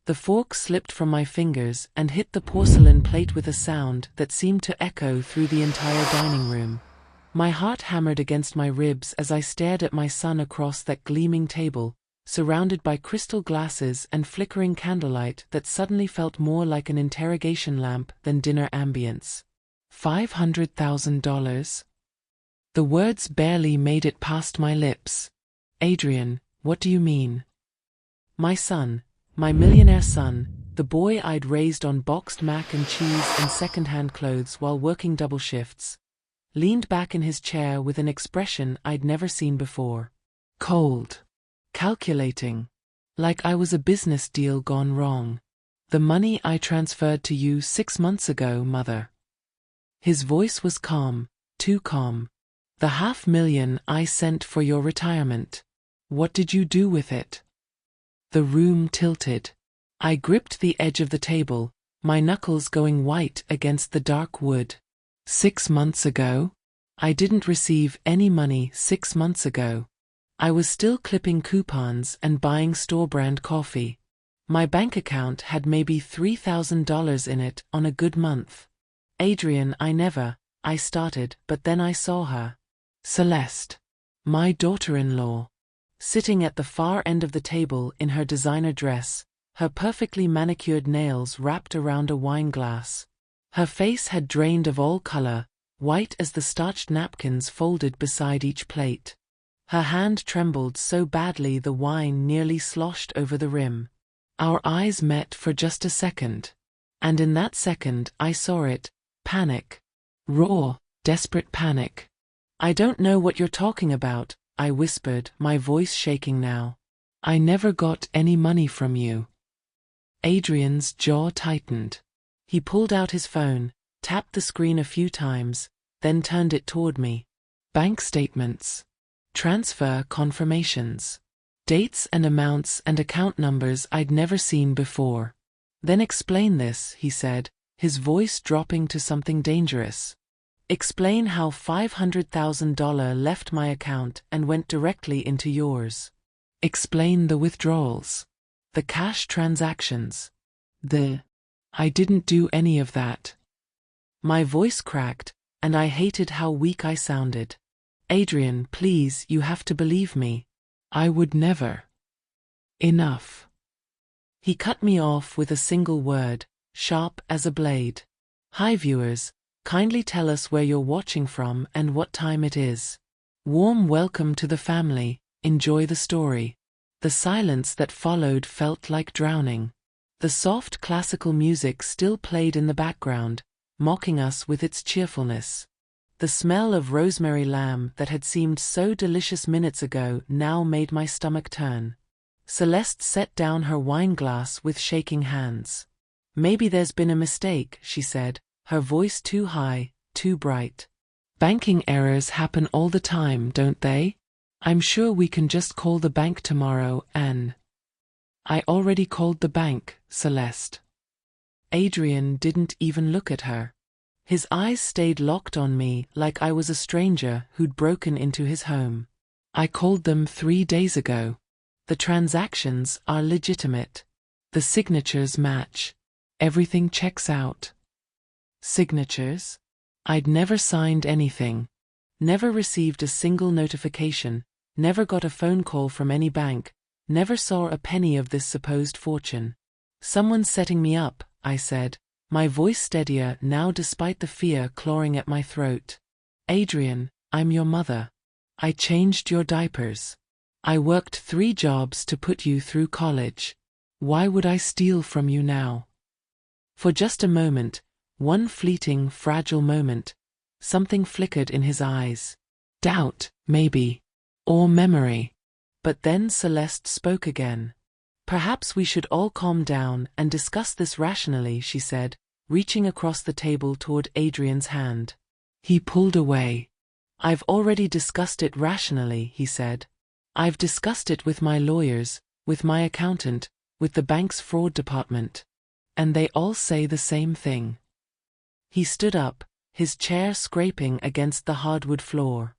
The fork slipped from my fingers and hit the porcelain plate with a sound that seemed to echo through the entire dining room. My heart hammered against my ribs as I stared at my son across that gleaming table, surrounded by crystal glasses and flickering candlelight that suddenly felt more like an interrogation lamp than dinner ambience. $500,000? The words barely made it past my lips. Adrian, what do you mean? My son, my millionaire son, the boy I'd raised on boxed mac and cheese and second-hand clothes while working double shifts, leaned back in his chair with an expression I'd never seen before. Cold. Calculating. Like I was a business deal gone wrong. The money I transferred to you 6 months ago, mother. His voice was calm, too calm. The $500,000 I sent for your retirement. What did you do with it? The room tilted. I gripped the edge of the table, my knuckles going white against the dark wood. 6 months ago? I didn't receive any money 6 months ago. I was still clipping coupons and buying store-brand coffee. My bank account had maybe $3,000 in it on a good month. Adrian, I started, but then I saw her. Celeste. My daughter-in-law. Sitting at the far end of the table in her designer dress, her perfectly manicured nails wrapped around a wine glass. Her face had drained of all color, white as the starched napkins folded beside each plate. Her hand trembled so badly the wine nearly sloshed over the rim. Our eyes met for just a second. And in that second I saw it, panic. Raw, desperate panic. I don't know what you're talking about, I whispered, my voice shaking now. I never got any money from you. Adrian's jaw tightened. He pulled out his phone, tapped the screen a few times, then turned it toward me. Bank statements. Transfer confirmations. Dates and amounts and account numbers I'd never seen before. Then explain this, he said, his voice dropping to something dangerous. Explain how $500,000 left my account and went directly into yours. Explain the withdrawals. The cash transactions. I didn't do any of that. My voice cracked, and I hated how weak I sounded. Adrian, please, you have to believe me. I would never. Enough. He cut me off with a single word, sharp as a blade. Hi viewers. Kindly tell us where you're watching from and what time it is. Warm welcome to the family, enjoy the story. The silence that followed felt like drowning. The soft classical music still played in the background, mocking us with its cheerfulness. The smell of rosemary lamb that had seemed so delicious minutes ago now made my stomach turn. Celeste set down her wine glass with shaking hands. Maybe there's been a mistake, she said, her voice too high, too bright. Banking errors happen all the time, don't they? I'm sure we can just call the bank tomorrow and… I already called the bank, Celeste. Adrian didn't even look at her. His eyes stayed locked on me like I was a stranger who'd broken into his home. I called them 3 days ago. The transactions are legitimate. The signatures match. Everything checks out. Signatures? I'd never signed anything. Never received a single notification, never got a phone call from any bank, never saw a penny of this supposed fortune. Someone's setting me up, I said, my voice steadier now despite the fear clawing at my throat. Adrian, I'm your mother. I changed your diapers. I worked 3 jobs to put you through college. Why would I steal from you now? For just a moment, one fleeting, fragile moment, something flickered in his eyes. Doubt, maybe. Or memory. But then Celeste spoke again. Perhaps we should all calm down and discuss this rationally, she said, reaching across the table toward Adrian's hand. He pulled away. I've already discussed it rationally, he said. I've discussed it with my lawyers, with my accountant, with the bank's fraud department. And they all say the same thing. He stood up, his chair scraping against the hardwood floor.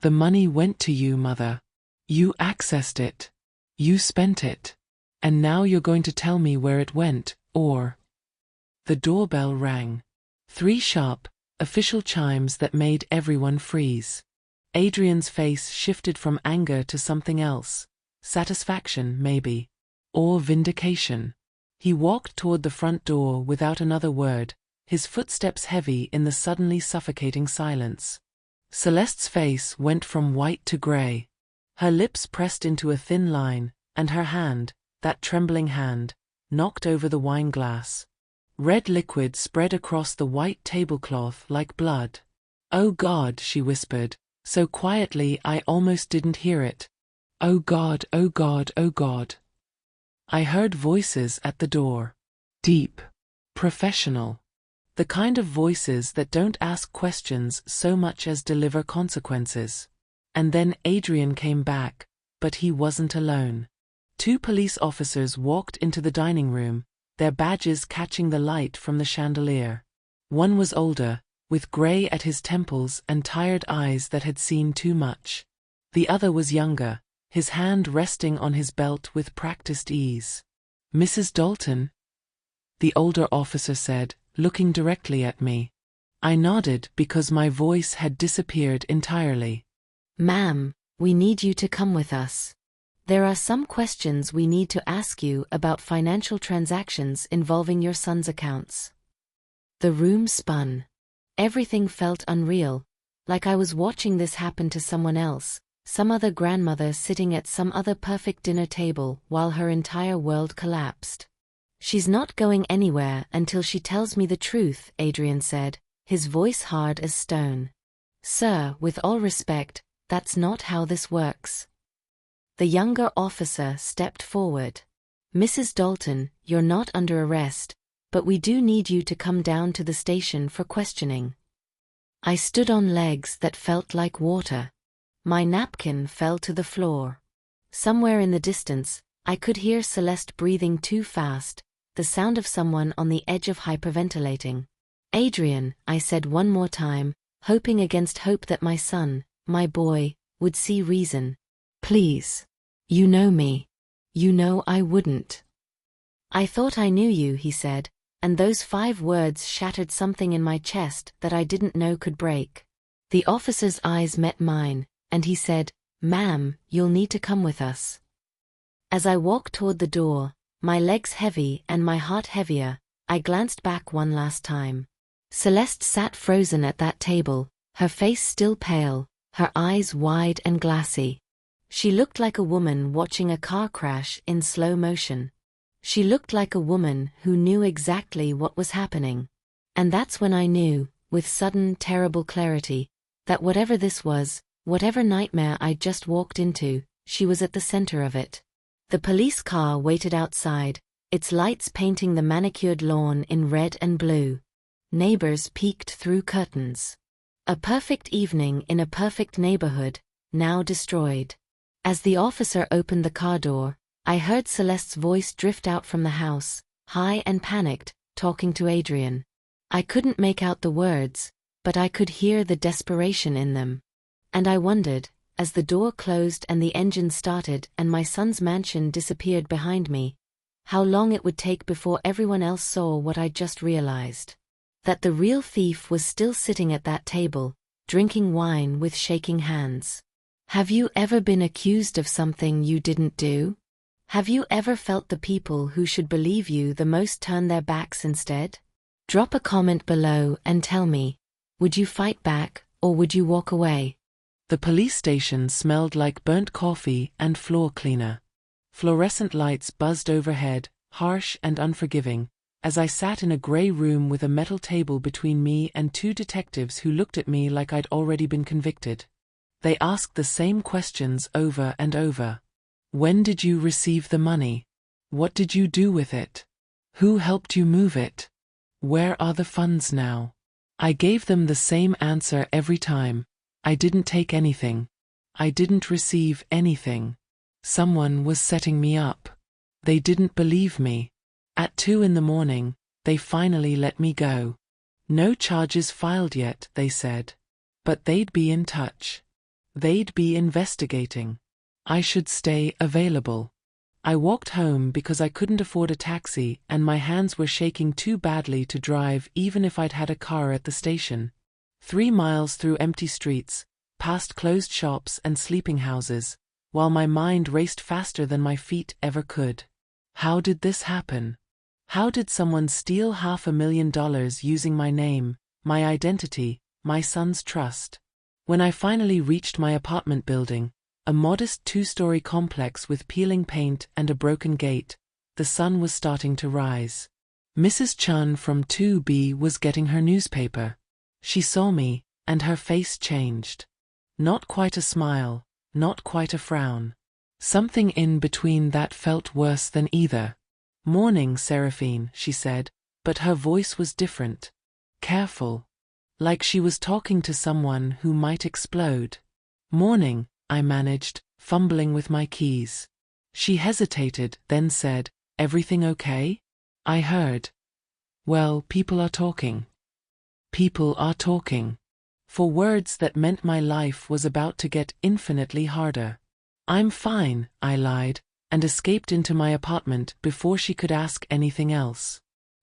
The money went to you, Mother. You accessed it. You spent it. And now you're going to tell me where it went, or… The doorbell rang. 3 sharp, official chimes that made everyone freeze. Adrian's face shifted from anger to something else. Satisfaction, maybe. Or vindication. He walked toward the front door without another word, his footsteps heavy in the suddenly suffocating silence. Celeste's face went from white to gray. Her lips pressed into a thin line, and her hand, that trembling hand, knocked over the wine glass. Red liquid spread across the white tablecloth like blood. "Oh God," she whispered, so quietly I almost didn't hear it. "Oh God, oh God, oh God." I heard voices at the door. Deep. Professional. The kind of voices that don't ask questions so much as deliver consequences. And then Adrian came back, but he wasn't alone. 2 police officers walked into the dining room, their badges catching the light from the chandelier. One was older, with gray at his temples and tired eyes that had seen too much. The other was younger, his hand resting on his belt with practiced ease. "Mrs. Dalton?" the older officer said, looking directly at me. I nodded because my voice had disappeared entirely. "Ma'am, we need you to come with us. There are some questions we need to ask you about financial transactions involving your son's accounts." The room spun. Everything felt unreal, like I was watching this happen to someone else, some other grandmother sitting at some other perfect dinner table while her entire world collapsed. "She's not going anywhere until she tells me the truth," Adrian said, his voice hard as stone. "Sir, with all respect, that's not how this works." The younger officer stepped forward. "Mrs. Dalton, you're not under arrest, but we do need you to come down to the station for questioning." I stood on legs that felt like water. My napkin fell to the floor. Somewhere in the distance, I could hear Celeste breathing too fast, the sound of someone on the edge of hyperventilating. "Adrian," I said one more time, hoping against hope that my son, my boy, would see reason. "Please. You know me. You know I wouldn't." "I thought I knew you," he said, and those 5 words shattered something in my chest that I didn't know could break. The officer's eyes met mine, and he said, "Ma'am, you'll need to come with us." As I walked toward the door, my legs heavy and my heart heavier, I glanced back one last time. Celeste sat frozen at that table, her face still pale, her eyes wide and glassy. She looked like a woman watching a car crash in slow motion. She looked like a woman who knew exactly what was happening. And that's when I knew, with sudden terrible clarity, that whatever this was, whatever nightmare I'd just walked into, she was at the center of it. The police car waited outside, its lights painting the manicured lawn in red and blue. Neighbors peeked through curtains. A perfect evening in a perfect neighborhood, now destroyed. As the officer opened the car door, I heard Celeste's voice drift out from the house, high and panicked, talking to Adrian. I couldn't make out the words, but I could hear the desperation in them. And I wondered, as the door closed and the engine started and my son's mansion disappeared behind me, how long it would take before everyone else saw what I just realized. That the real thief was still sitting at that table, drinking wine with shaking hands. Have you ever been accused of something you didn't do? Have you ever felt the people who should believe you the most turn their backs instead? Drop a comment below and tell me, would you fight back, or would you walk away? The police station smelled like burnt coffee and floor cleaner. Fluorescent lights buzzed overhead, harsh and unforgiving, as I sat in a gray room with a metal table between me and 2 detectives who looked at me like I'd already been convicted. They asked the same questions over and over. When did you receive the money? What did you do with it? Who helped you move it? Where are the funds now? I gave them the same answer every time. I didn't take anything. I didn't receive anything. Someone was setting me up. They didn't believe me. At 2 in the morning, they finally let me go. No charges filed yet, they said. But they'd be in touch. They'd be investigating. I should stay available. I walked home because I couldn't afford a taxi and my hands were shaking too badly to drive even if I'd had a car at the station. 3 miles through empty streets, past closed shops and sleeping houses, while my mind raced faster than my feet ever could. How did this happen? How did someone steal $500,000 using my name, my identity, my son's trust? When I finally reached my apartment building, a modest 2-story complex with peeling paint and a broken gate, the sun was starting to rise. Mrs. Chun from 2B was getting her newspaper. She saw me, and her face changed. Not quite a smile, not quite a frown. Something in between that felt worse than either. "Morning, Seraphine," she said, but her voice was different. Careful. Like she was talking to someone who might explode. "Morning," I managed, fumbling with my keys. She hesitated, then said, "Everything okay?" I heard. "Well, people are talking." People are talking. For words that meant my life was about to get infinitely harder. "I'm fine," I lied, and escaped into my apartment before she could ask anything else.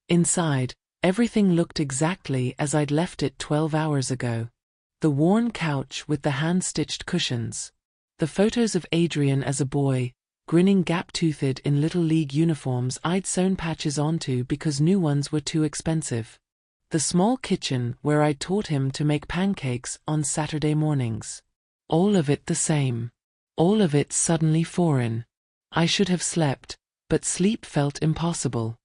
Inside, everything looked exactly as I'd left it 12 hours ago. The worn couch with the hand-stitched cushions. The photos of Adrian as a boy, grinning gap-toothed in Little League uniforms I'd sewn patches onto because new ones were too expensive. The small kitchen where I'd taught him to make pancakes on Saturday mornings. All of it the same. All of it suddenly foreign. I should have slept, but sleep felt impossible.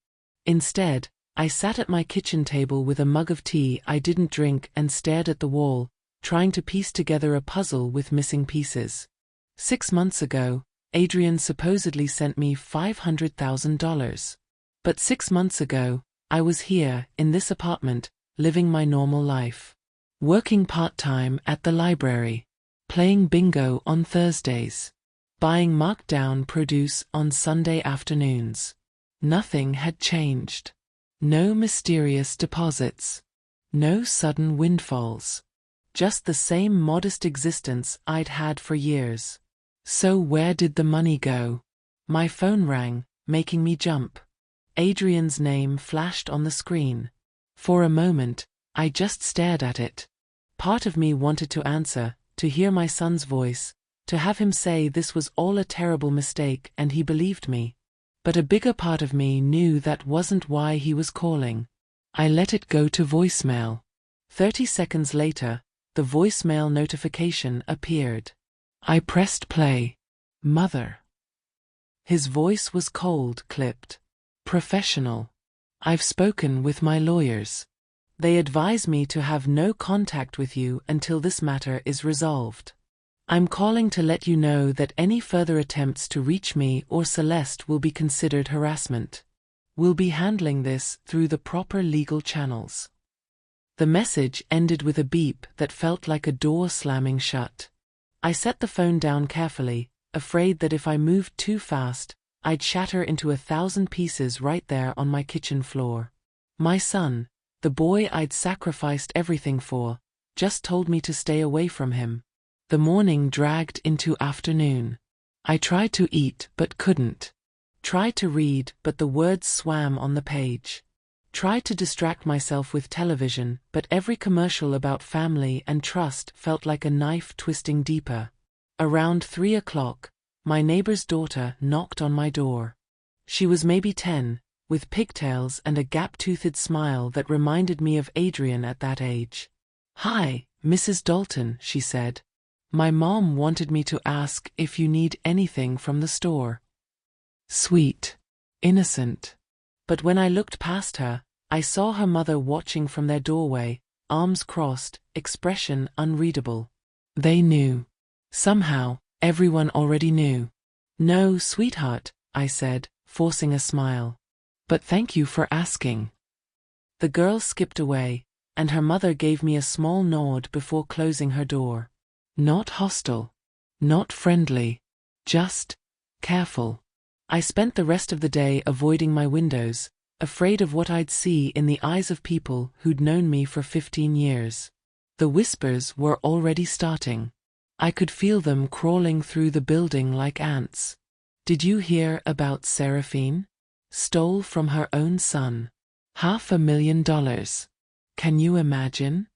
Instead, I sat at my kitchen table with a mug of tea I didn't drink and stared at the wall, trying to piece together a puzzle with missing pieces. 6 months ago, Adrian supposedly sent me $500,000. But 6 months ago, I was here, in this apartment, living my normal life. Working part-time at the library. Playing bingo on Thursdays. Buying marked-down produce on Sunday afternoons. Nothing had changed. No mysterious deposits. No sudden windfalls. Just the same modest existence I'd had for years. So where did the money go? My phone rang, making me jump. Adrian's name flashed on the screen. For a moment, I just stared at it. Part of me wanted to answer, to hear my son's voice, to have him say this was all a terrible mistake and he believed me. But a bigger part of me knew that wasn't why he was calling. I let it go to voicemail. 30 seconds later, the voicemail notification appeared. I pressed play. "Mother." His voice was cold, clipped. Professional. "I've spoken with my lawyers. They advise me to have no contact with you until this matter is resolved. I'm calling to let you know that any further attempts to reach me or Celeste will be considered harassment. We'll be handling this through the proper legal channels." The message ended with a beep that felt like a door slamming shut. I set the phone down carefully, afraid that if I moved too fast, I'd shatter into 1,000 pieces right there on my kitchen floor. My son, the boy I'd sacrificed everything for, just told me to stay away from him. The morning dragged into afternoon. I tried to eat but couldn't. Tried to read but the words swam on the page. Tried to distract myself with television, but every commercial about family and trust felt like a knife twisting deeper. Around 3 o'clock, my neighbor's daughter knocked on my door. She was maybe 10, with pigtails and a gap-toothed smile that reminded me of Adrian at that age. "Hi, Mrs. Dalton," she said. "My mom wanted me to ask if you need anything from the store." Sweet. Innocent. But when I looked past her, I saw her mother watching from their doorway, arms crossed, expression unreadable. They knew. Somehow, everyone already knew. "No, sweetheart," I said, forcing a smile. "But thank you for asking." The girl skipped away, and her mother gave me a small nod before closing her door. Not hostile. Not friendly. Just careful. I spent the rest of the day avoiding my windows, afraid of what I'd see in the eyes of people who'd known me for 15 years. The whispers were already starting. I could feel them crawling through the building like ants. Did you hear about Seraphine? Stole from her own son. $500,000. Can you imagine?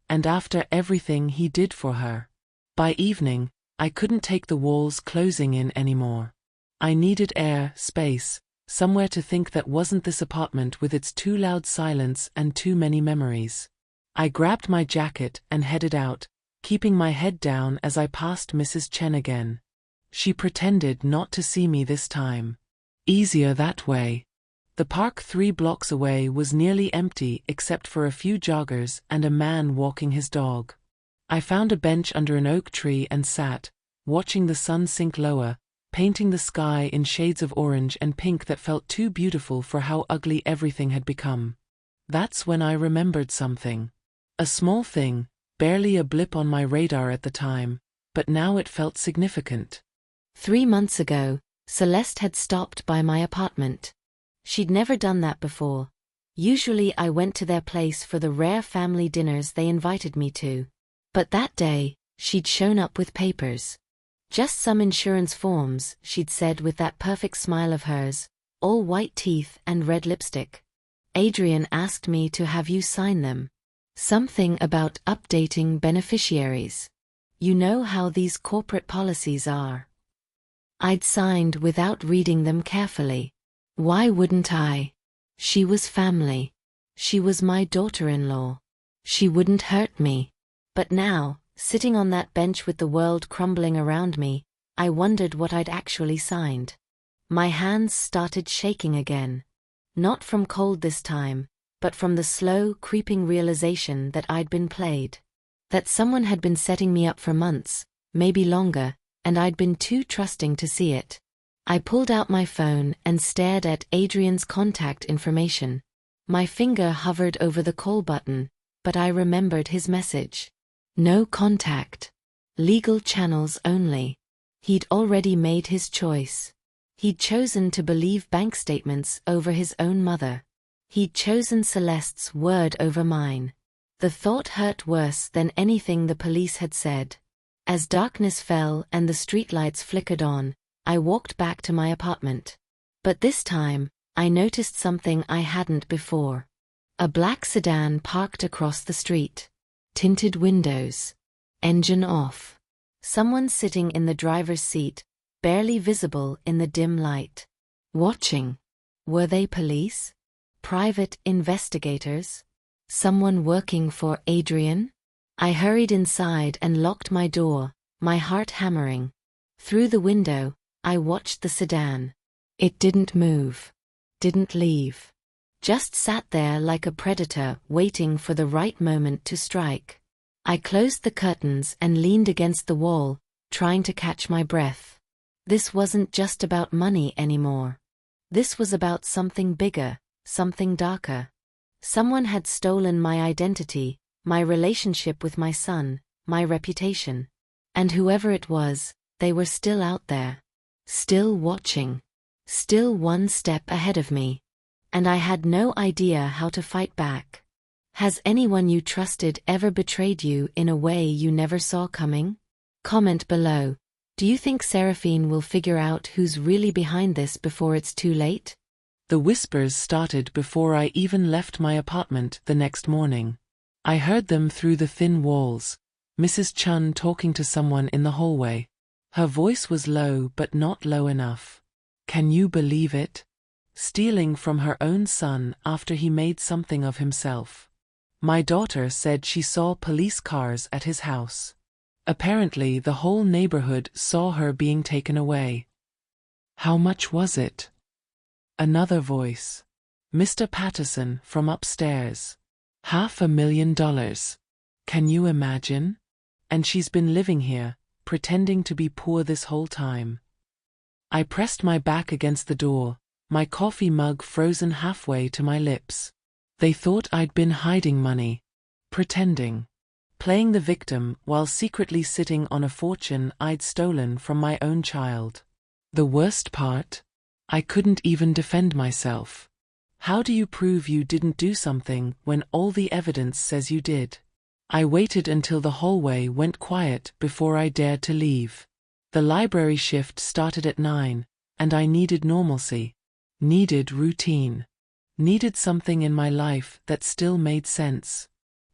And after everything he did for her. By evening, I couldn't take the walls closing in anymore. I needed air, space, somewhere to think that wasn't this apartment with its too loud silence and too many memories. I grabbed my jacket and headed out, keeping my head down as I passed Mrs. Chen again. She pretended not to see me this time. Easier that way. The park 3 blocks away was nearly empty except for a few joggers and a man walking his dog. I found a bench under an oak tree and sat, watching the sun sink lower, painting the sky in shades of orange and pink that felt too beautiful for how ugly everything had become. That's when I remembered something. A small thing, barely a blip on my radar at the time, but now it felt significant. 3 months ago, Celeste had stopped by my apartment. She'd never done that before. Usually I went to their place for the rare family dinners they invited me to. But that day, she'd shown up with papers. Just some insurance forms, she'd said with that perfect smile of hers, all white teeth and red lipstick. Adrian asked me to have you sign them. Something about updating beneficiaries. You know how these corporate policies are. I'd signed without reading them carefully. Why wouldn't I? She was family. She was my daughter-in-law. She wouldn't hurt me. But now, sitting on that bench with the world crumbling around me, I wondered what I'd actually signed. My hands started shaking again. Not from cold this time, but from the slow, creeping realization that I'd been played. That someone had been setting me up for months, maybe longer, and I'd been too trusting to see it. I pulled out my phone and stared at Adrian's contact information. My finger hovered over the call button, but I remembered his message. No contact. Legal channels only. He'd already made his choice. He'd chosen to believe bank statements over his own mother. He'd chosen Celeste's word over mine. The thought hurt worse than anything the police had said. As darkness fell and the streetlights flickered on, I walked back to my apartment. But this time, I noticed something I hadn't before. A black sedan parked across the street. Tinted windows. Engine off. Someone sitting in the driver's seat, barely visible in the dim light. Watching. Were they police? Private investigators? Someone working for Adrian? I hurried inside and locked my door, my heart hammering. Through the window, I watched the sedan. It didn't move. Didn't leave. Just sat there like a predator waiting for the right moment to strike. I closed the curtains and leaned against the wall, trying to catch my breath. This wasn't just about money anymore. This was about something bigger, something darker. Someone had stolen my identity, my relationship with my son, my reputation. And whoever it was, they were still out there. Still watching. Still one step ahead of me. And I had no idea how to fight back. Has anyone you trusted ever betrayed you in a way you never saw coming? Comment below. Do you think Seraphine will figure out who's really behind this before it's too late? The whispers started before I even left my apartment the next morning. I heard them through the thin walls. Mrs. Chun talking to someone in the hallway. Her voice was low but not low enough. Can you believe it? Stealing from her own son after he made something of himself. My daughter said she saw police cars at his house. Apparently the whole neighborhood saw her being taken away. How much was it? Another voice. Mr. Patterson from upstairs. $500,000. Can you imagine? And she's been living here, pretending to be poor this whole time. I pressed my back against the door, my coffee mug frozen halfway to my lips. They thought I'd been hiding money. Pretending. Playing the victim while secretly sitting on a fortune I'd stolen from my own child. The worst part? I couldn't even defend myself. How do you prove you didn't do something when all the evidence says you did? I waited until the hallway went quiet before I dared to leave. The library shift started at 9, and I needed normalcy. Needed routine. Needed something in my life that still made sense.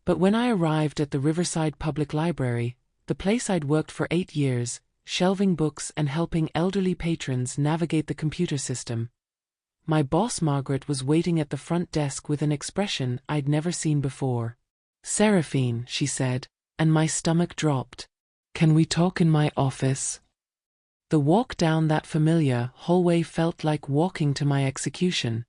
But when I arrived at the Riverside Public Library, the place I'd worked for 8 years, shelving books and helping elderly patrons navigate the computer system, my boss Margaret was waiting at the front desk with an expression I'd never seen before. "Seraphine," she said, and my stomach dropped. "Can we talk in my office?" The walk down that familiar hallway felt like walking to my execution.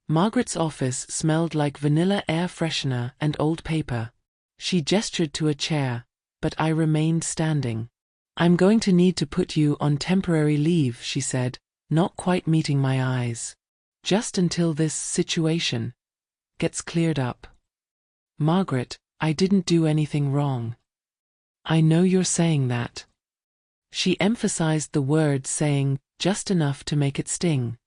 Margaret's office smelled like vanilla air freshener and old paper. She gestured to a chair, but I remained standing. "I'm going to need to put you on temporary leave," she said, not quite meeting my eyes. "Just until this situation gets cleared up." "Margaret, I didn't do anything wrong." "I know you're saying that." She emphasized the word saying just enough to make it sting.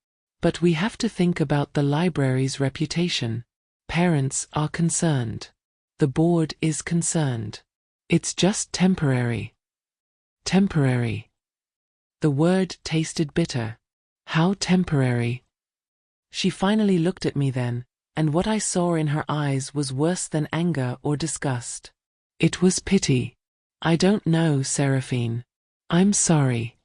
"But we have to think about the library's reputation. Parents are concerned. The board is concerned. It's just temporary." Temporary. The word tasted bitter. How temporary? She finally looked at me then, and what I saw in her eyes was worse than anger or disgust. It was pity. "I don't know, Seraphine. I'm sorry."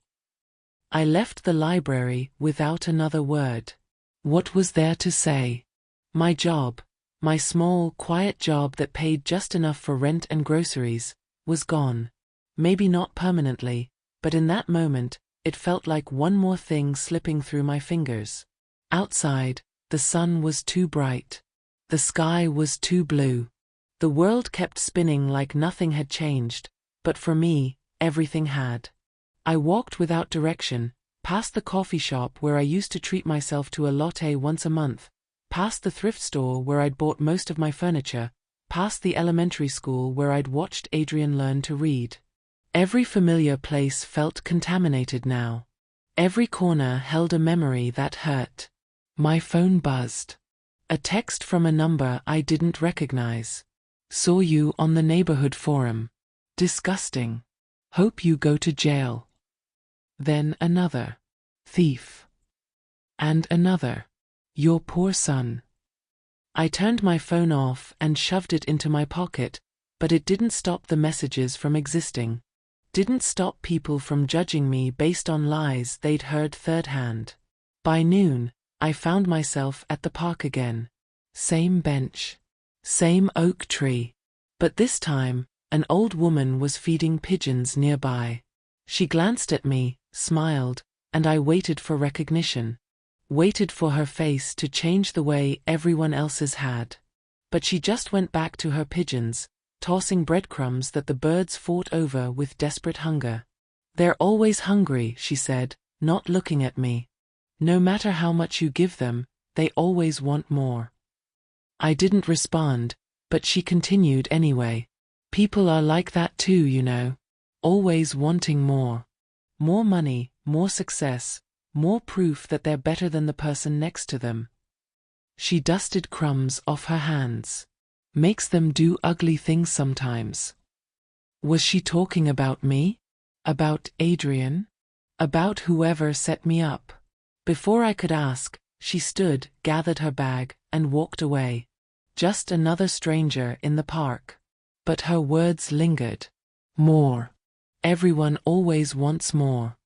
I left the library without another word. What was there to say? My job, my small, quiet job that paid just enough for rent and groceries, was gone. Maybe not permanently, but in that moment, it felt like one more thing slipping through my fingers. Outside, the sun was too bright. The sky was too blue. The world kept spinning like nothing had changed, but for me, everything had. I walked without direction, past the coffee shop where I used to treat myself to a latte once a month, past the thrift store where I'd bought most of my furniture, past the elementary school where I'd watched Adrian learn to read. Every familiar place felt contaminated now. Every corner held a memory that hurt. My phone buzzed. A text from a number I didn't recognize. "Saw you on the neighborhood forum. Disgusting. Hope you go to jail." Then another. "Thief." And another. "Your poor son." I turned my phone off and shoved it into my pocket, but it didn't stop the messages from existing. Didn't stop people from judging me based on lies they'd heard third hand. By noon, I found myself at the park again. Same bench. Same oak tree. But this time, an old woman was feeding pigeons nearby. She glanced at me, smiled, and I waited for recognition. Waited for her face to change the way everyone else's had. But she just went back to her pigeons, tossing breadcrumbs that the birds fought over with desperate hunger. "They're always hungry," she said, not looking at me. "No matter how much you give them, they always want more." I didn't respond, but she continued anyway. "People are like that too, you know. Always wanting more. More money, more success, more proof that they're better than the person next to them." She dusted crumbs off her hands. "Makes them do ugly things sometimes." Was she talking about me? About Adrian? About whoever set me up? Before I could ask, she stood, gathered her bag, and walked away. Just another stranger in the park. But her words lingered. More. Everyone always wants more.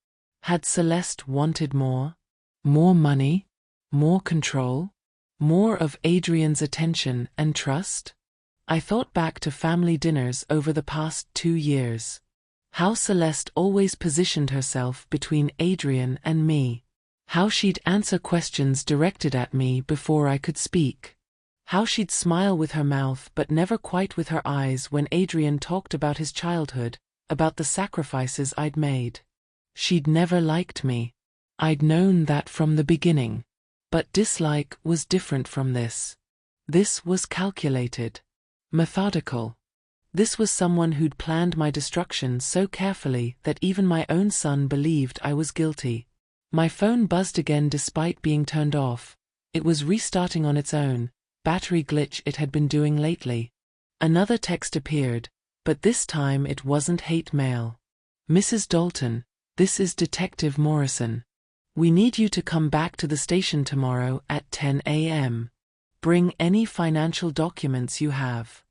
Had Celeste wanted more? More money? More control? More of Adrian's attention and trust? I thought back to family dinners over the past 2 years. How Celeste always positioned herself between Adrian and me. How she'd answer questions directed at me before I could speak. How she'd smile with her mouth but never quite with her eyes when Adrian talked about his childhood, about the sacrifices I'd made. She'd never liked me. I'd known that from the beginning. But dislike was different from this. This was calculated. Methodical. This was someone who'd planned my destruction so carefully that even my own son believed I was guilty. My phone buzzed again despite being turned off. It was restarting on its own, battery glitch it had been doing lately. Another text appeared, but this time it wasn't hate mail. "Mrs. Dalton, this is Detective Morrison. We need you to come back to the station tomorrow at 10 a.m. Bring any financial documents you have.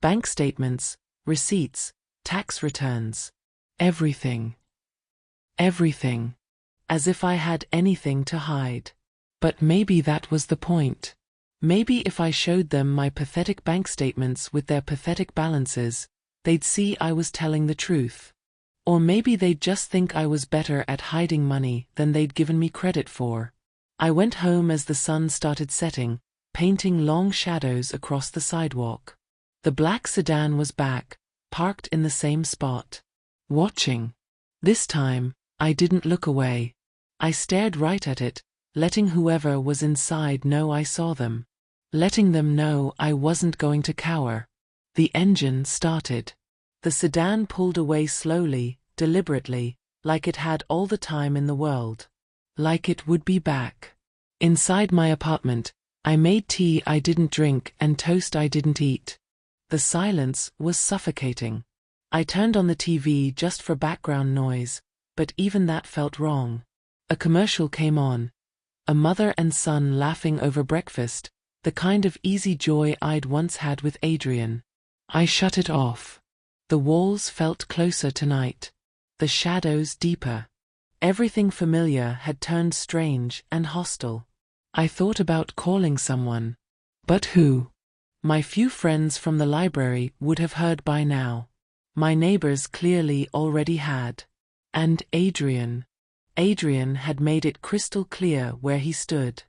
Bank statements, receipts, tax returns. Everything. Everything. As if I had anything to hide. But maybe that was the point. Maybe if I showed them my pathetic bank statements with their pathetic balances, they'd see I was telling the truth. Or maybe they'd just think I was better at hiding money than they'd given me credit for. I went home as the sun started setting, painting long shadows across the sidewalk. The black sedan was back, parked in the same spot. Watching. This time, I didn't look away. I stared right at it, letting whoever was inside know I saw them. Letting them know I wasn't going to cower. The engine started. The sedan pulled away slowly, deliberately, like it had all the time in the world. Like it would be back. Inside my apartment, I made tea I didn't drink and toast I didn't eat. The silence was suffocating. I turned on the TV just for background noise, but even that felt wrong. A commercial came on. A mother and son laughing over breakfast, the kind of easy joy I'd once had with Adrian. I shut it off. The walls felt closer tonight. The shadows deeper. Everything familiar had turned strange and hostile. I thought about calling someone. But who? My few friends from the library would have heard by now. My neighbors clearly already had. And Adrian. Adrian had made it crystal clear where he stood.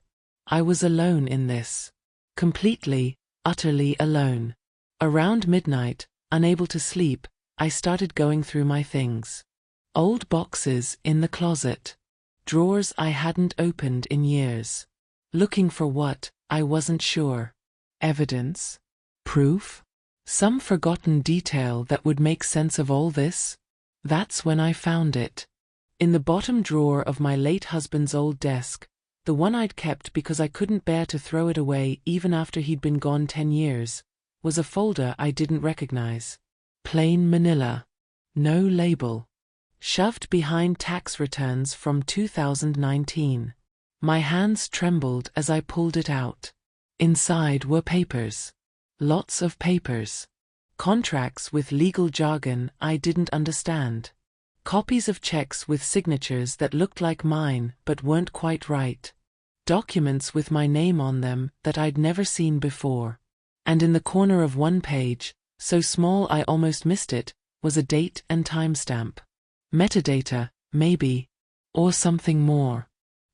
I was alone in this. Completely, utterly alone. Around midnight, unable to sleep, I started going through my things. Old boxes in the closet. Drawers I hadn't opened in years. Looking for what, I wasn't sure. Evidence? Proof? Some forgotten detail that would make sense of all this? That's when I found it. In the bottom drawer of my late husband's old desk, the one I'd kept because I couldn't bear to throw it away even after he'd been gone 10 years, was a folder I didn't recognize. Plain manila. No label. Shoved behind tax returns from 2019. My hands trembled as I pulled it out. Inside were papers. Lots of papers. Contracts with legal jargon I didn't understand. Copies of checks with signatures that looked like mine but weren't quite right. Documents with my name on them that I'd never seen before. And in the corner of one page, so small I almost missed it, was a date and timestamp. Metadata, maybe. Or something more.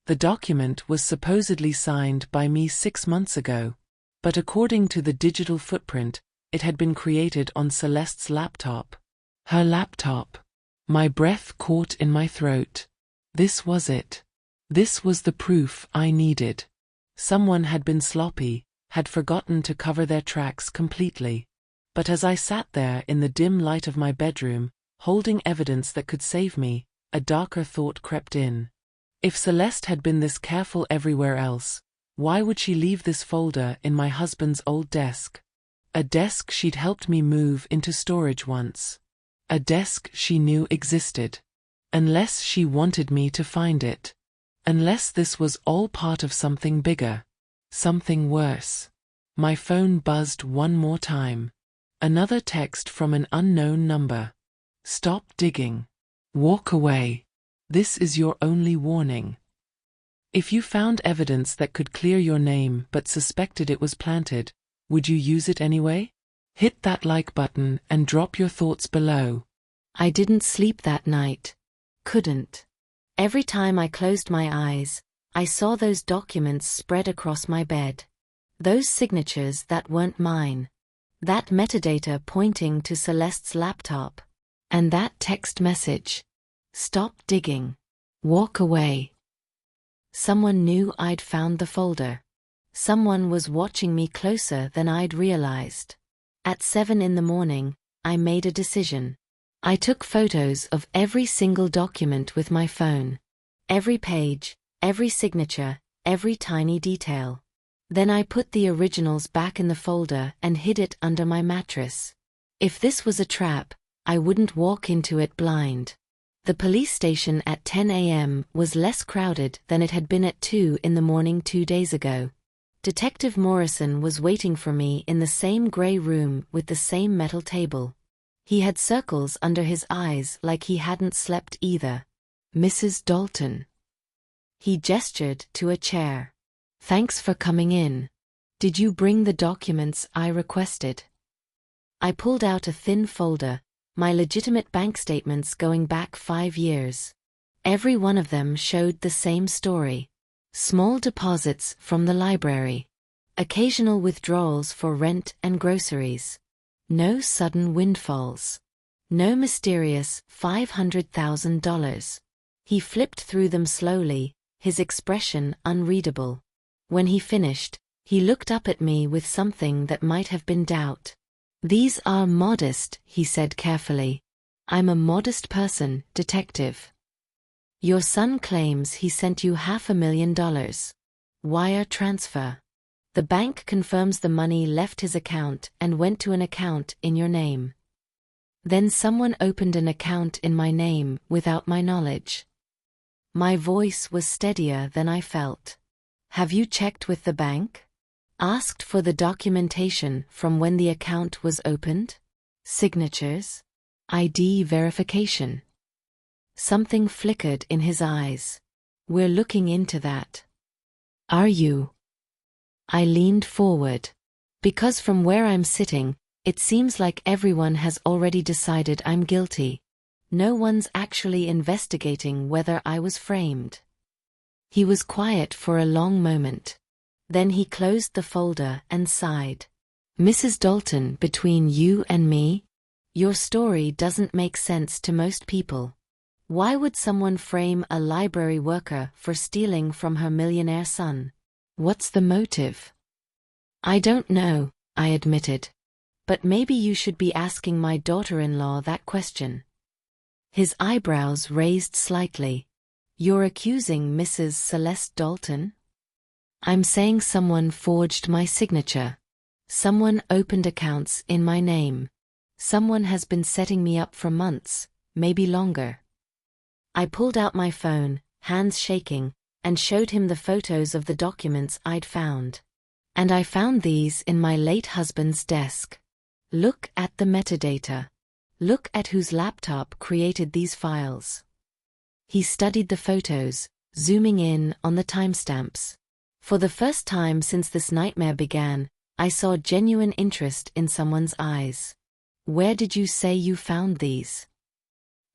The document was supposedly signed by me 6 months ago. But according to the digital footprint, it had been created on Celeste's laptop. Her laptop. My breath caught in my throat. This was it. This was the proof I needed. Someone had been sloppy, had forgotten to cover their tracks completely. But as I sat there in the dim light of my bedroom, holding evidence that could save me, a darker thought crept in. If Celeste had been this careful everywhere else, why would she leave this folder in my husband's old desk? A desk she'd helped me move into storage once. A desk she knew existed. Unless she wanted me to find it. Unless this was all part of something bigger. Something worse. My phone buzzed one more time. Another text from an unknown number. Stop digging. Walk away. This is your only warning. If you found evidence that could clear your name but suspected it was planted, would you use it anyway? Hit that like button and drop your thoughts below. I didn't sleep that night. Couldn't. Every time I closed my eyes, I saw those documents spread across my bed. Those signatures that weren't mine. That metadata pointing to Celeste's laptop. And that text message. Stop digging. Walk away. Someone knew I'd found the folder. Someone was watching me closer than I'd realized. At 7 in the morning, I made a decision. I took photos of every single document with my phone. Every page, every signature, every tiny detail. Then I put the originals back in the folder and hid it under my mattress. If this was a trap, I wouldn't walk into it blind. The police station at 10 a.m. was less crowded than it had been at 2 in the morning 2 days ago. Detective Morrison was waiting for me in the same grey room with the same metal table. He had circles under his eyes like he hadn't slept either. "Mrs. Dalton." He gestured to a chair. "Thanks for coming in. Did you bring the documents I requested?" I pulled out a thin folder, my legitimate bank statements going back 5 years. Every one of them showed the same story. Small deposits from the library. Occasional withdrawals for rent and groceries. No sudden windfalls. No mysterious $500,000. He flipped through them slowly, his expression unreadable. When he finished, he looked up at me with something that might have been doubt. "These are modest," he said carefully. "I'm a modest person, detective. Your son claims he sent you $500,000. Wire transfer. The bank confirms the money left his account and went to an account in your name. Then someone opened an account in my name without my knowledge." My voice was steadier than I felt. "Have you checked with the bank? Asked for the documentation from when the account was opened? Signatures? ID verification?" Something flickered in his eyes. "We're looking into that." "Are you?" I leaned forward. Because from where I'm sitting, it seems like everyone has already decided I'm guilty. No one's actually investigating whether I was framed. He was quiet for a long moment. Then he closed the folder and sighed. "Mrs. Dalton, between you and me, your story doesn't make sense to most people. Why would someone frame a library worker for stealing from her millionaire son? What's the motive?" "I don't know," I admitted. "But maybe you should be asking my daughter-in-law that question." His eyebrows raised slightly. "You're accusing Mrs. Celeste Dalton?" "I'm saying someone forged my signature. Someone opened accounts in my name. Someone has been setting me up for months, maybe longer." I pulled out my phone, hands shaking, and showed him the photos of the documents I'd found. "And I found these in my late husband's desk. Look at the metadata. Look at whose laptop created these files." He studied the photos, zooming in on the timestamps. For the first time since this nightmare began, I saw genuine interest in someone's eyes. "Where did you say you found these?"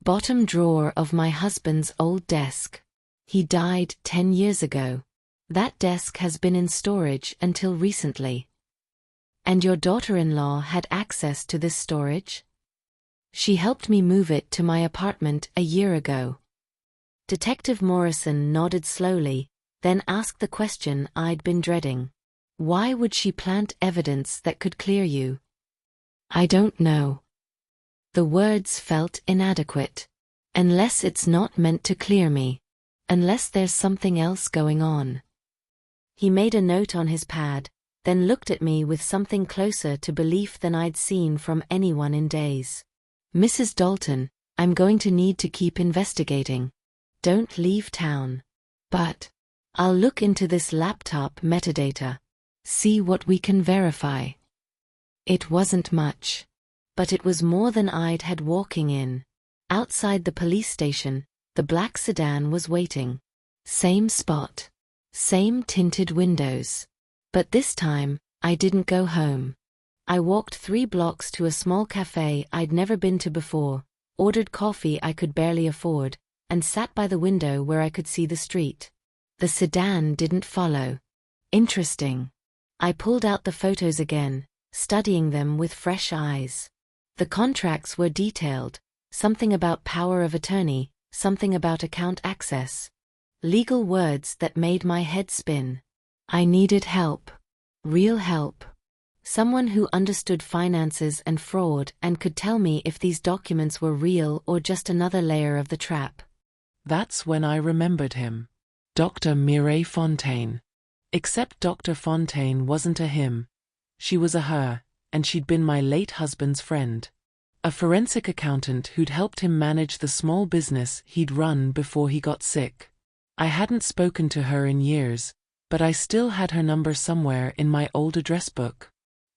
"Bottom drawer of my husband's old desk. He died 10 years ago. That desk has been in storage until recently." "And your daughter-in-law had access to this storage?" "She helped me move it to my apartment a year ago." Detective Morrison nodded slowly, then asked the question I'd been dreading. "Why would she plant evidence that could clear you?" "I don't know." The words felt inadequate. "Unless it's not meant to clear me. Unless there's something else going on." He made a note on his pad, then looked at me with something closer to belief than I'd seen from anyone in days. "Mrs. Dalton, I'm going to need to keep investigating. Don't leave town. But I'll look into this laptop metadata. See what we can verify." It wasn't much. But it was more than I'd had walking in. Outside the police station, the black sedan was waiting. Same spot. Same tinted windows. But this time, I didn't go home. I walked 3 blocks to a small cafe I'd never been to before, ordered coffee I could barely afford, and sat by the window where I could see the street. The sedan didn't follow. Interesting. I pulled out the photos again, studying them with fresh eyes. The contracts were detailed, something about power of attorney, something about account access. Legal words that made my head spin. I needed help. Real help. Someone who understood finances and fraud and could tell me if these documents were real or just another layer of the trap. That's when I remembered him. Dr. Mireille Fontaine. Except Dr. Fontaine wasn't a him. She was a her, and she'd been my late husband's friend. A forensic accountant who'd helped him manage the small business he'd run before he got sick. I hadn't spoken to her in years, but I still had her number somewhere in my old address book.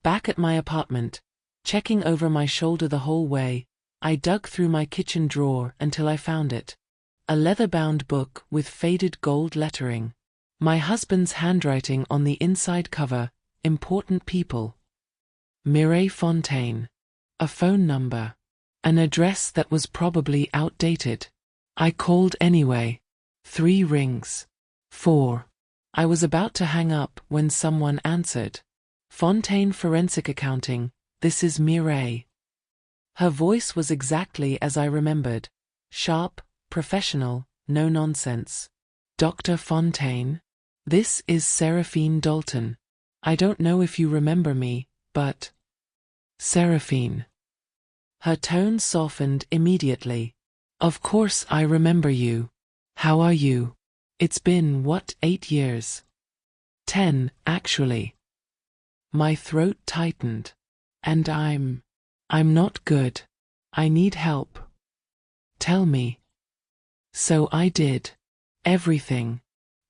Back at my apartment, checking over my shoulder the whole way, I dug through my kitchen drawer until I found it. A leather-bound book with faded gold lettering. My husband's handwriting on the inside cover, important people. Mireille Fontaine. A phone number. An address that was probably outdated. I called anyway. 3 rings. 4. I was about to hang up when someone answered. Fontaine Forensic Accounting, this is Mireille. Her voice was exactly as I remembered. Sharp, professional, no nonsense. Dr. Fontaine? This is Seraphine Dalton. I don't know if you remember me, but… Seraphine. Her tone softened immediately. Of course I remember you. How are you? It's been, what, 8 years? 10, actually. My throat tightened. And I'm not good. I need help. Tell me. So I did. Everything.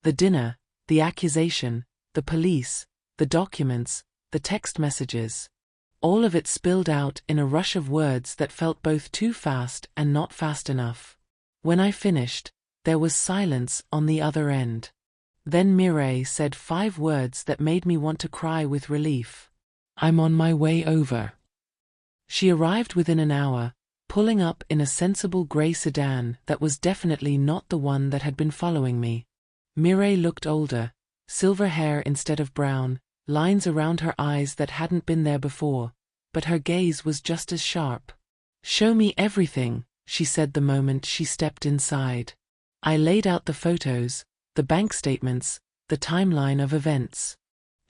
The dinner, the accusation, the police, the documents, the text messages. All of it spilled out in a rush of words that felt both too fast and not fast enough. When I finished, there was silence on the other end. Then Mireille said 5 words that made me want to cry with relief. I'm on my way over. She arrived within an hour, pulling up in a sensible grey sedan that was definitely not the one that had been following me. Mireille looked older, silver hair instead of brown, lines around her eyes that hadn't been there before, but her gaze was just as sharp. Show me everything, she said the moment she stepped inside. I laid out the photos, the bank statements, the timeline of events.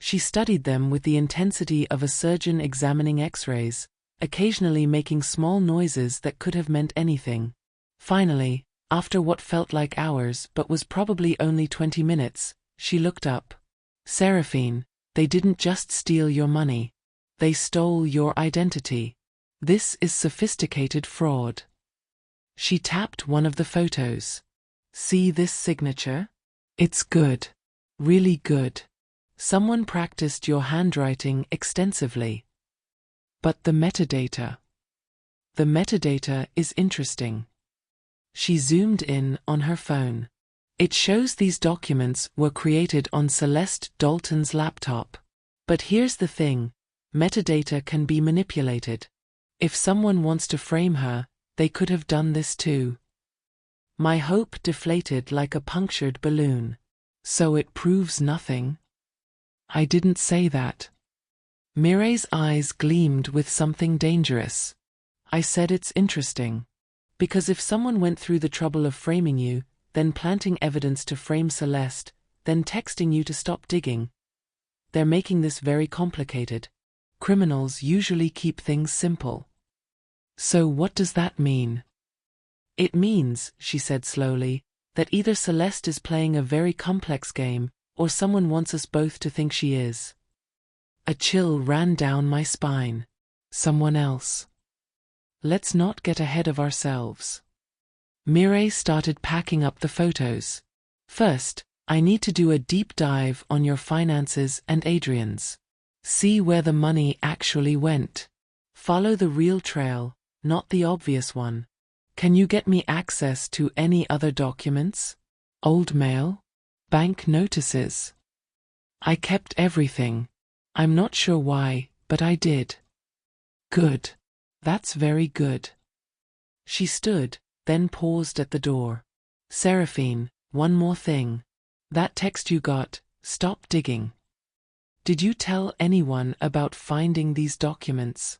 She studied them with the intensity of a surgeon examining X-rays, occasionally making small noises that could have meant anything. Finally, after what felt like hours but was probably only 20 minutes, she looked up. Seraphine, they didn't just steal your money. They stole your identity. This is sophisticated fraud. She tapped one of the photos. See this signature? It's good. Really good. Someone practiced your handwriting extensively. But the metadata. The metadata is interesting. She zoomed in on her phone. It shows these documents were created on Celeste Dalton's laptop. But here's the thing, metadata can be manipulated. If someone wants to frame her, they could have done this too. My hope deflated like a punctured balloon. So it proves nothing? I didn't say that. Mireille's eyes gleamed with something dangerous. I said it's interesting. Because if someone went through the trouble of framing you, then planting evidence to frame Celeste, then texting you to stop digging, they're making this very complicated. Criminals usually keep things simple. So what does that mean? It means, she said slowly, that either Celeste is playing a very complex game, or someone wants us both to think she is. A chill ran down my spine. Someone else. Let's not get ahead of ourselves. Mireille started packing up the photos. First, I need to do a deep dive on your finances and Adrian's. See where the money actually went. Follow the real trail, not the obvious one. Can you get me access to any other documents? Old mail? Bank notices? I kept everything. I'm not sure why, but I did. Good. That's very good. She stood, then paused at the door. Seraphine, one more thing. That text you got, stop digging. Did you tell anyone about finding these documents?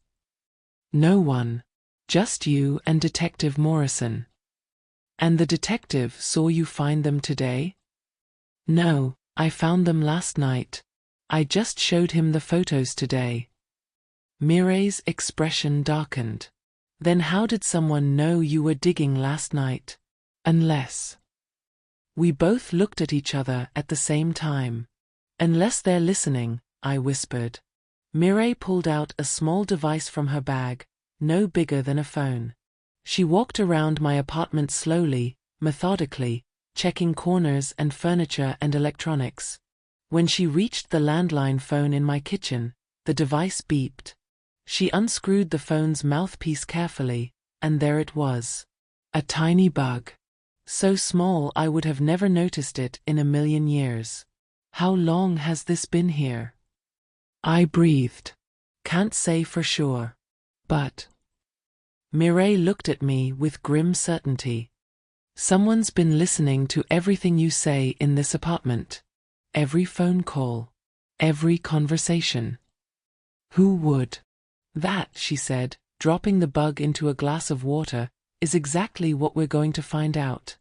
No one. Just you and Detective Morrison. And the detective saw you find them today? No, I found them last night. I just showed him the photos today. Mireille's expression darkened. Then how did someone know you were digging last night? Unless… We both looked at each other at the same time. Unless they're listening, I whispered. Mireille pulled out a small device from her bag, no bigger than a phone. She walked around my apartment slowly, methodically, checking corners and furniture and electronics. When she reached the landline phone in my kitchen, the device beeped. She unscrewed the phone's mouthpiece carefully, and there it was. A tiny bug. So small I would have never noticed it in a million years. How long has this been here? I breathed. Can't say for sure. But... Mireille looked at me with grim certainty. Someone's been listening to everything you say in this apartment. Every phone call. Every conversation. Who would? That, she said, dropping the bug into a glass of water, is exactly what we're going to find out.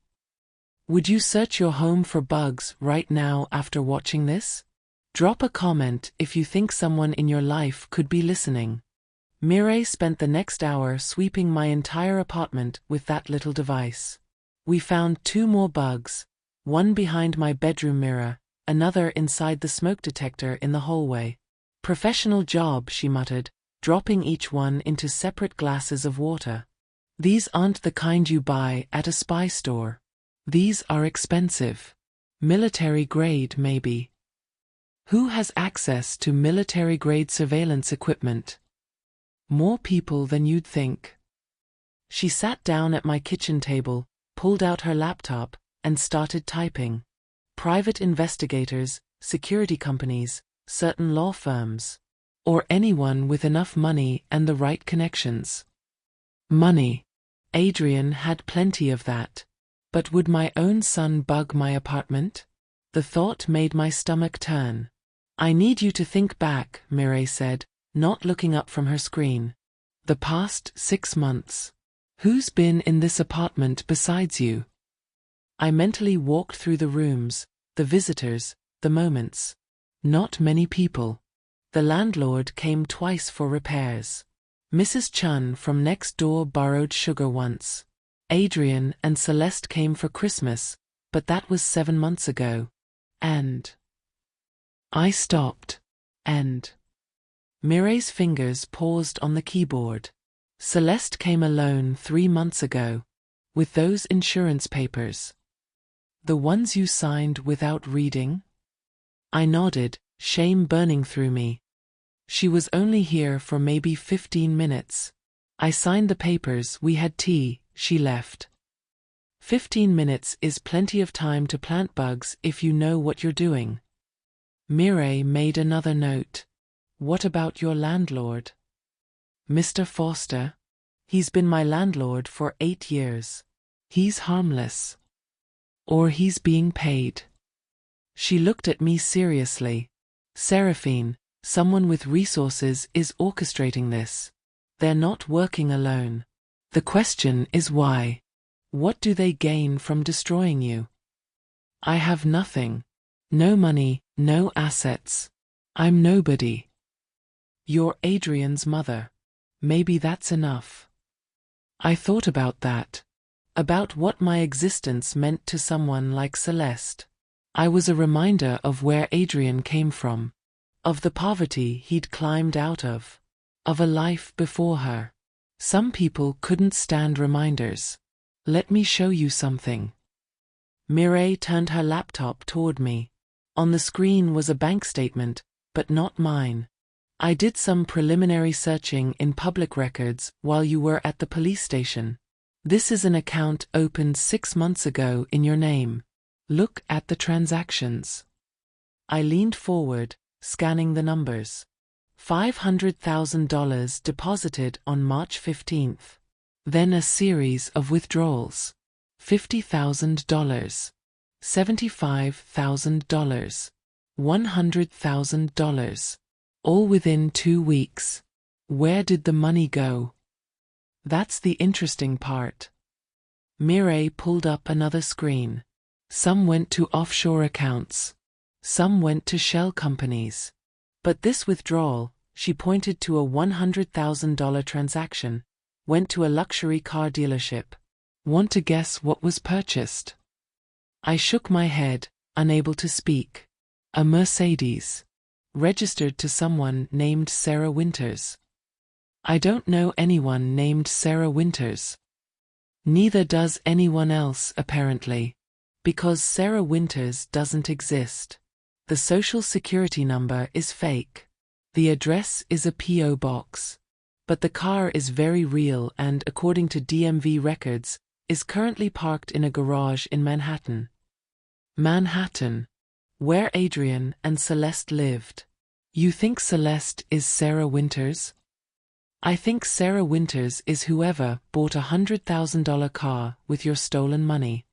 Would you search your home for bugs right now after watching this? Drop a comment if you think someone in your life could be listening. Mireille spent the next hour sweeping my entire apartment with that little device. We found 2 more bugs, one behind my bedroom mirror, another inside the smoke detector in the hallway. Professional job, she muttered, dropping each one into separate glasses of water. These aren't the kind you buy at a spy store. These are expensive. Military grade, maybe. Who has access to military grade surveillance equipment? More people than you'd think. She sat down at my kitchen table, pulled out her laptop, and started typing. Private investigators, security companies, certain law firms. Or anyone with enough money and the right connections. Money. Adrian had plenty of that. But would my own son bug my apartment? The thought made my stomach turn. I need you to think back, Mireille said, not looking up from her screen. The past 6 months. Who's been in this apartment besides you? I mentally walked through the rooms, the visitors, the moments. Not many people. The landlord came twice for repairs. Mrs. Chun from next door borrowed sugar once. Adrian and Celeste came for Christmas, but that was 7 months ago. And... I stopped. And... Mireille's fingers paused on the keyboard. Celeste came alone 3 months ago. With those insurance papers. The ones you signed without reading? I nodded, shame burning through me. She was only here for maybe 15 minutes. I signed the papers, we had tea, she left. 15 minutes is plenty of time to plant bugs if you know what you're doing. Mireille made another note. What about your landlord? Mr. Foster? He's been my landlord for 8 years. He's harmless. Or he's being paid. She looked at me seriously. Seraphine, someone with resources is orchestrating this. They're not working alone. The question is why? What do they gain from destroying you? I have nothing. No money, no assets. I'm nobody. You're Adrian's mother. Maybe that's enough. I thought about that. About what my existence meant to someone like Celeste. I was a reminder of where Adrian came from. Of the poverty he'd climbed out of. Of a life before her. Some people couldn't stand reminders. Let me show you something. Mireille turned her laptop toward me. On the screen was a bank statement, but not mine. I did some preliminary searching in public records while you were at the police station. This is an account opened 6 months ago in your name. Look at the transactions. I leaned forward, scanning the numbers. $500,000 deposited on March 15th. Then a series of withdrawals. $50,000. $75,000. $100,000. All within 2 weeks. Where did the money go? That's the interesting part. Mireille pulled up another screen. Some went to offshore accounts. Some went to shell companies. But this withdrawal, she pointed to a $100,000 transaction, went to a luxury car dealership. Want to guess what was purchased? I shook my head, unable to speak. A Mercedes. Registered to someone named Sarah Winters. I don't know anyone named Sarah Winters. Neither does anyone else, apparently. Because Sarah Winters doesn't exist. The social security number is fake. The address is a P.O. box. But the car is very real and, according to DMV records, is currently parked in a garage in Manhattan. Manhattan. Where Adrian and Celeste lived. You think Celeste is Sarah Winters? I think Sarah Winters is whoever bought a $100,000 car with your stolen money.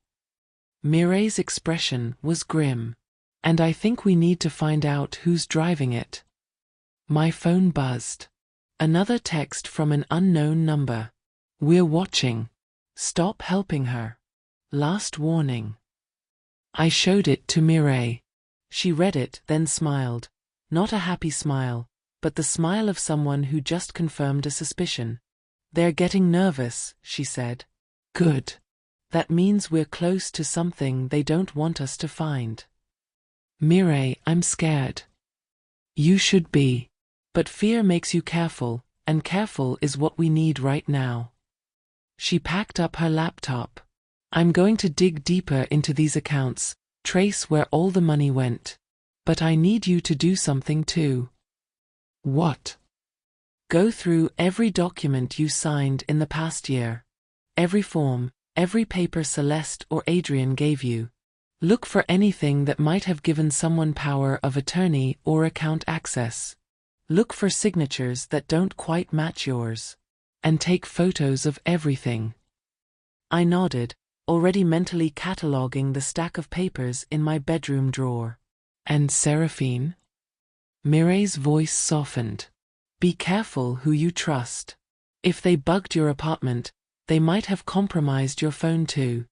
Mireille's expression was grim. And I think we need to find out who's driving it. My phone buzzed. Another text from an unknown number. We're watching. Stop helping her. Last warning. I showed it to Mireille. She read it, then smiled. Not a happy smile, but the smile of someone who just confirmed a suspicion. They're getting nervous, she said. Good. That means we're close to something they don't want us to find. Mireille, I'm scared. You should be. But fear makes you careful, and careful is what we need right now. She packed up her laptop. I'm going to dig deeper into these accounts, trace where all the money went. But I need you to do something too. What? Go through every document you signed in the past year. Every form, every paper Celeste or Adrian gave you. Look for anything that might have given someone power of attorney or account access. Look for signatures that don't quite match yours. And take photos of everything. I nodded, already mentally cataloging the stack of papers in my bedroom drawer. And Seraphine? Mireille's voice softened. Be careful who you trust. If they bugged your apartment, they might have compromised your phone too.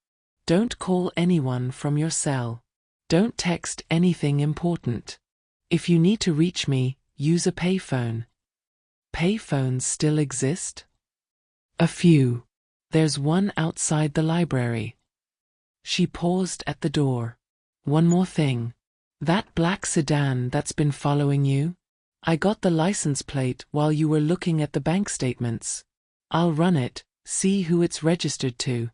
Don't call anyone from your cell. Don't text anything important. If you need to reach me, use a payphone. Payphones still exist? A few. There's one outside the library. She paused at the door. One more thing. That black sedan that's been following you? I got the license plate while you were looking at the bank statements. I'll run it, see who it's registered to.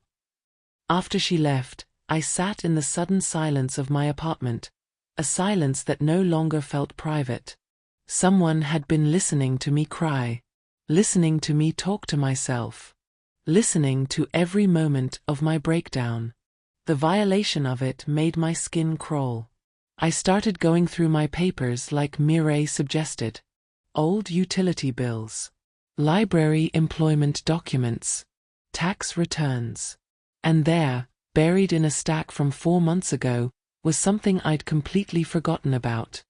After she left, I sat in the sudden silence of my apartment, a silence that no longer felt private. Someone had been listening to me cry, listening to me talk to myself, listening to every moment of my breakdown. The violation of it made my skin crawl. I started going through my papers like Mireille suggested. Old utility bills, library employment documents, tax returns. And there, buried in a stack from 4 months ago, was something I'd completely forgotten about.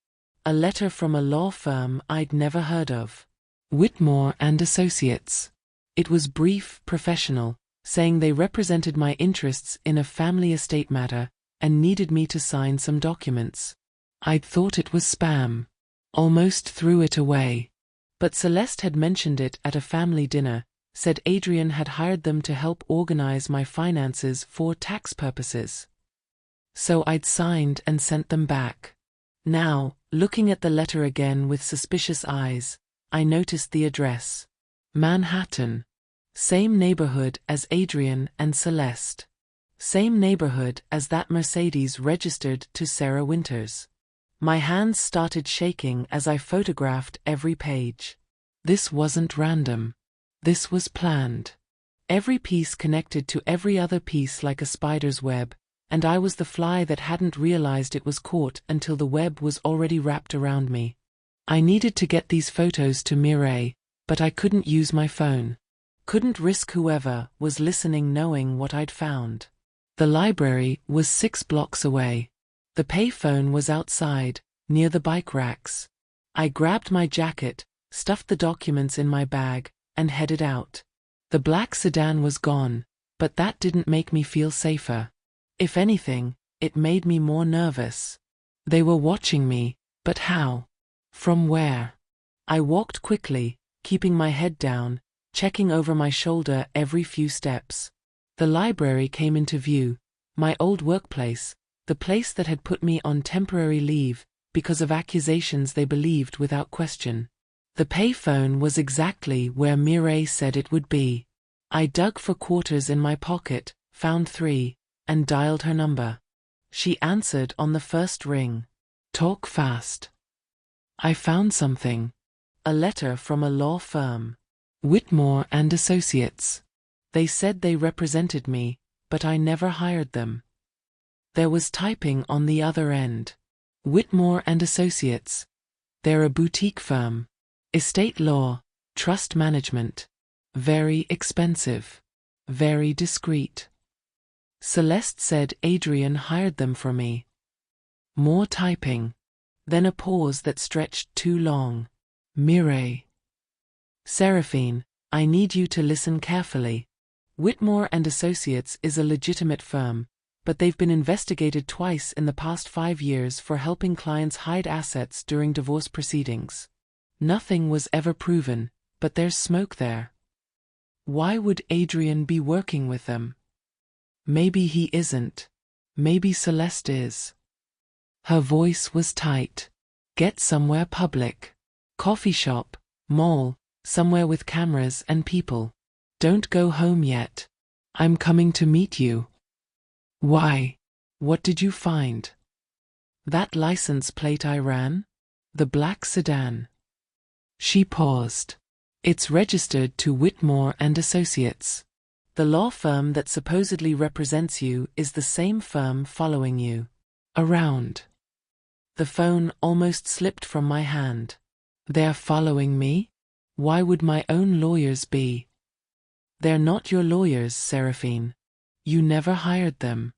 A letter from a law firm I'd never heard of. Whitmore and Associates. It was brief, professional, saying they represented my interests in a family estate matter and needed me to sign some documents. I'd thought it was spam. Almost threw it away. But Celeste had mentioned it at a family dinner, said Adrian had hired them to help organize my finances for tax purposes. So I'd signed and sent them back. Now, looking at the letter again with suspicious eyes, I noticed the address. Manhattan. Same neighborhood as Adrian and Celeste. Same neighborhood as that Mercedes registered to Sarah Winters. My hands started shaking as I photographed every page. This wasn't random. This was planned. Every piece connected to every other piece like a spider's web, and I was the fly that hadn't realized it was caught until the web was already wrapped around me. I needed to get these photos to Mireille, but I couldn't use my phone. Couldn't risk whoever was listening knowing what I'd found. The library was 6 blocks away. The payphone was outside, near the bike racks. I grabbed my jacket, stuffed the documents in my bag, and headed out. The black sedan was gone, but that didn't make me feel safer. If anything, it made me more nervous. They were watching me, but how? From where? I walked quickly, keeping my head down, checking over my shoulder every few steps. The library came into view, my old workplace, the place that had put me on temporary leave because of accusations they believed without question. The payphone was exactly where Mireille said it would be. I dug for quarters in my pocket, found 3, and dialed her number. She answered on the first ring. Talk fast. I found something. A letter from a law firm. Whitmore and Associates. They said they represented me, but I never hired them. There was typing on the other end. Whitmore and Associates. They're a boutique firm. Estate law, trust management. Very expensive. Very discreet. Celeste said Adrian hired them for me. More typing. Then a pause that stretched too long. Mireille. Seraphine, I need you to listen carefully. Whitmore and Associates is a legitimate firm, but they've been investigated twice in the past 5 years for helping clients hide assets during divorce proceedings. Nothing was ever proven, but there's smoke there. Why would Adrian be working with them? Maybe he isn't. Maybe Celeste is. Her voice was tight. Get somewhere public. Coffee shop, mall, somewhere with cameras and people. Don't go home yet. I'm coming to meet you. Why? What did you find? That license plate I ran? The black sedan. She paused. It's registered to Whitmore and Associates. The law firm that supposedly represents you is the same firm following you around. The phone almost slipped from my hand. They're following me? Why would my own lawyers be? They're not your lawyers, Seraphine. You never hired them.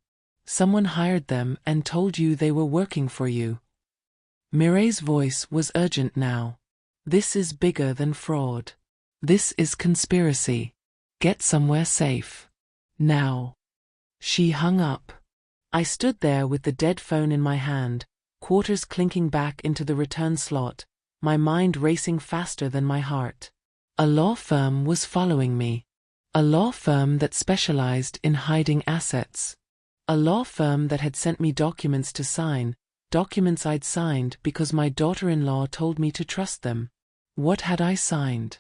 Someone hired them and told you they were working for you. Mireille's voice was urgent now. This is bigger than fraud. This is conspiracy. Get somewhere safe. Now. She hung up. I stood there with the dead phone in my hand, quarters clinking back into the return slot, my mind racing faster than my heart. A law firm was following me. A law firm that specialized in hiding assets. A law firm that had sent me documents to sign, documents I'd signed because my daughter-in-law told me to trust them. What had I signed?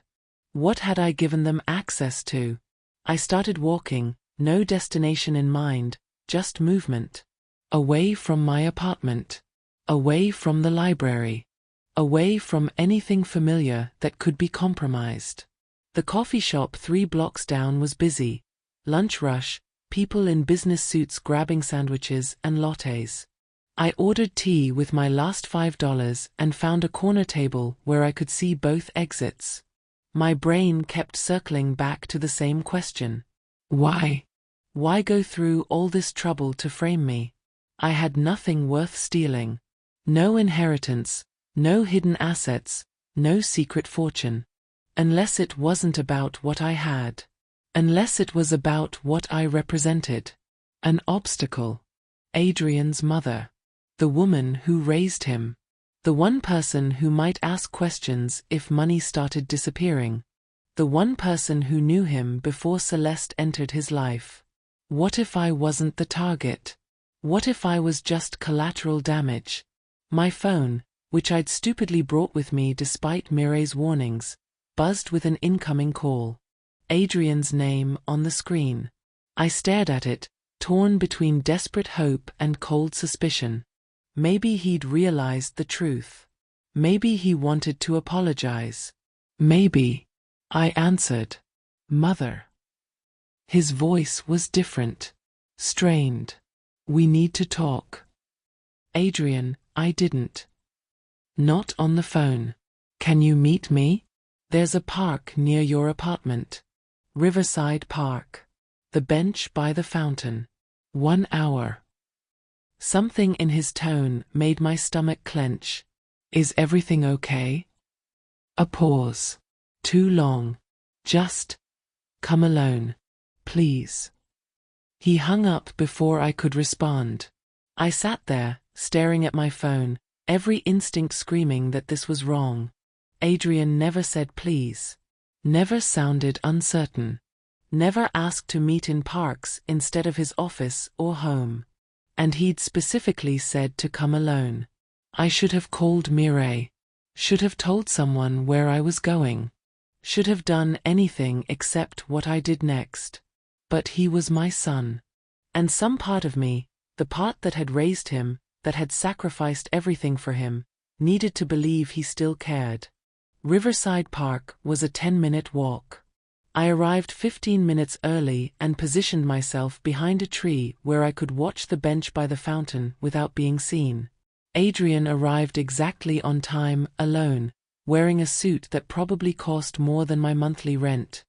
What had I given them access to? I started walking, no destination in mind, just movement. Away from my apartment. Away from the library. Away from anything familiar that could be compromised. The coffee shop 3 blocks down was busy. Lunch rush, people in business suits grabbing sandwiches and lattes. I ordered tea with my last $5 and found a corner table where I could see both exits. My brain kept circling back to the same question. Why? Why go through all this trouble to frame me? I had nothing worth stealing. No inheritance, no hidden assets, no secret fortune. Unless it wasn't about what I had. Unless it was about what I represented. An obstacle. Adrian's mother. The woman who raised him. The one person who might ask questions if money started disappearing. The one person who knew him before Celeste entered his life. What if I wasn't the target? What if I was just collateral damage? My phone, which I'd stupidly brought with me despite Mireille's warnings, buzzed with an incoming call. Adrian's name on the screen. I stared at it, torn between desperate hope and cold suspicion. Maybe he'd realized the truth. Maybe he wanted to apologize. Maybe. I answered. Mother. His voice was different. Strained. We need to talk. Adrian, I didn't. Not on the phone. Can you meet me? There's a park near your apartment. Riverside Park. The bench by the fountain. 1 hour. Something in his tone made my stomach clench. Is everything okay? A pause. Too long. Just. Come alone. Please. He hung up before I could respond. I sat there, staring at my phone, every instinct screaming that this was wrong. Adrian never said please. Never sounded uncertain. Never asked to meet in parks instead of his office or home. And he'd specifically said to come alone. I should have called Mireille. Should have told someone where I was going. Should have done anything except what I did next. But he was my son. And some part of me, the part that had raised him, that had sacrificed everything for him, needed to believe he still cared. Riverside Park was a 10-minute walk. I arrived 15 minutes early and positioned myself behind a tree where I could watch the bench by the fountain without being seen. Adrian arrived exactly on time, alone, wearing a suit that probably cost more than my monthly rent.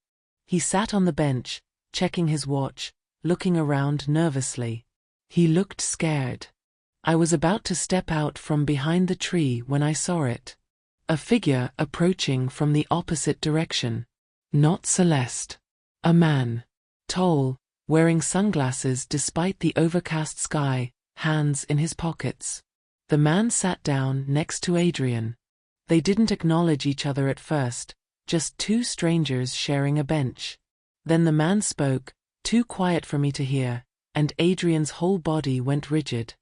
He sat on the bench, checking his watch, looking around nervously. He looked scared. I was about to step out from behind the tree when I saw it. A figure approaching from the opposite direction. Not Celeste. A man. Tall, wearing sunglasses despite the overcast sky, hands in his pockets. The man sat down next to Adrian. They didn't acknowledge each other at first, just two strangers sharing a bench. Then the man spoke, too quiet for me to hear, and Adrian's whole body went rigid.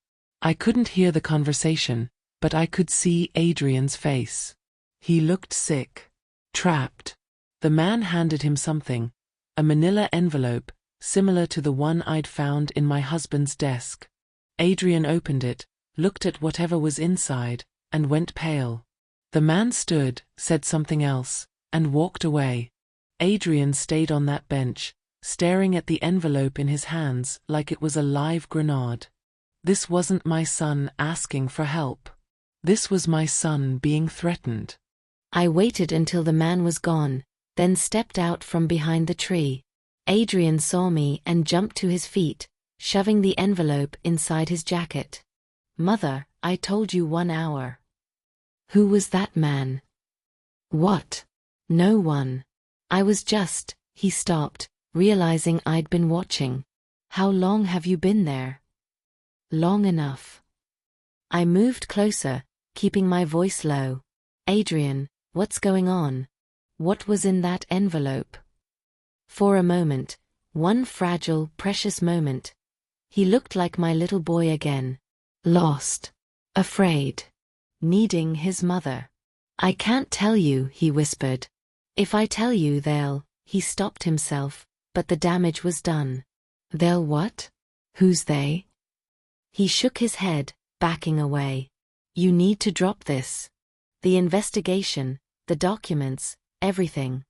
I couldn't hear the conversation, but I could see Adrian's face. He looked sick. Trapped. The man handed him something, a manila envelope, similar to the one I'd found in my husband's desk. Adrian opened it, looked at whatever was inside, and went pale. The man stood, said something else, and walked away. Adrian stayed on that bench, staring at the envelope in his hands like it was a live grenade. This wasn't my son asking for help. This was my son being threatened. I waited until the man was gone, then stepped out from behind the tree. Adrian saw me and jumped to his feet, shoving the envelope inside his jacket. Mother, I told you 1 hour. Who was that man? What? No one. I was just, he stopped, realizing I'd been watching. How long have you been there? Long enough. I moved closer, keeping my voice low. Adrian, what's going on? What was in that envelope? For a moment, one fragile, precious moment, he looked like my little boy again. Lost. Afraid. Needing his mother. I can't tell you, he whispered. If I tell you they'll, he stopped himself, but the damage was done. They'll what? Who's they? He shook his head, backing away. You need to drop this. The investigation, the documents, everything.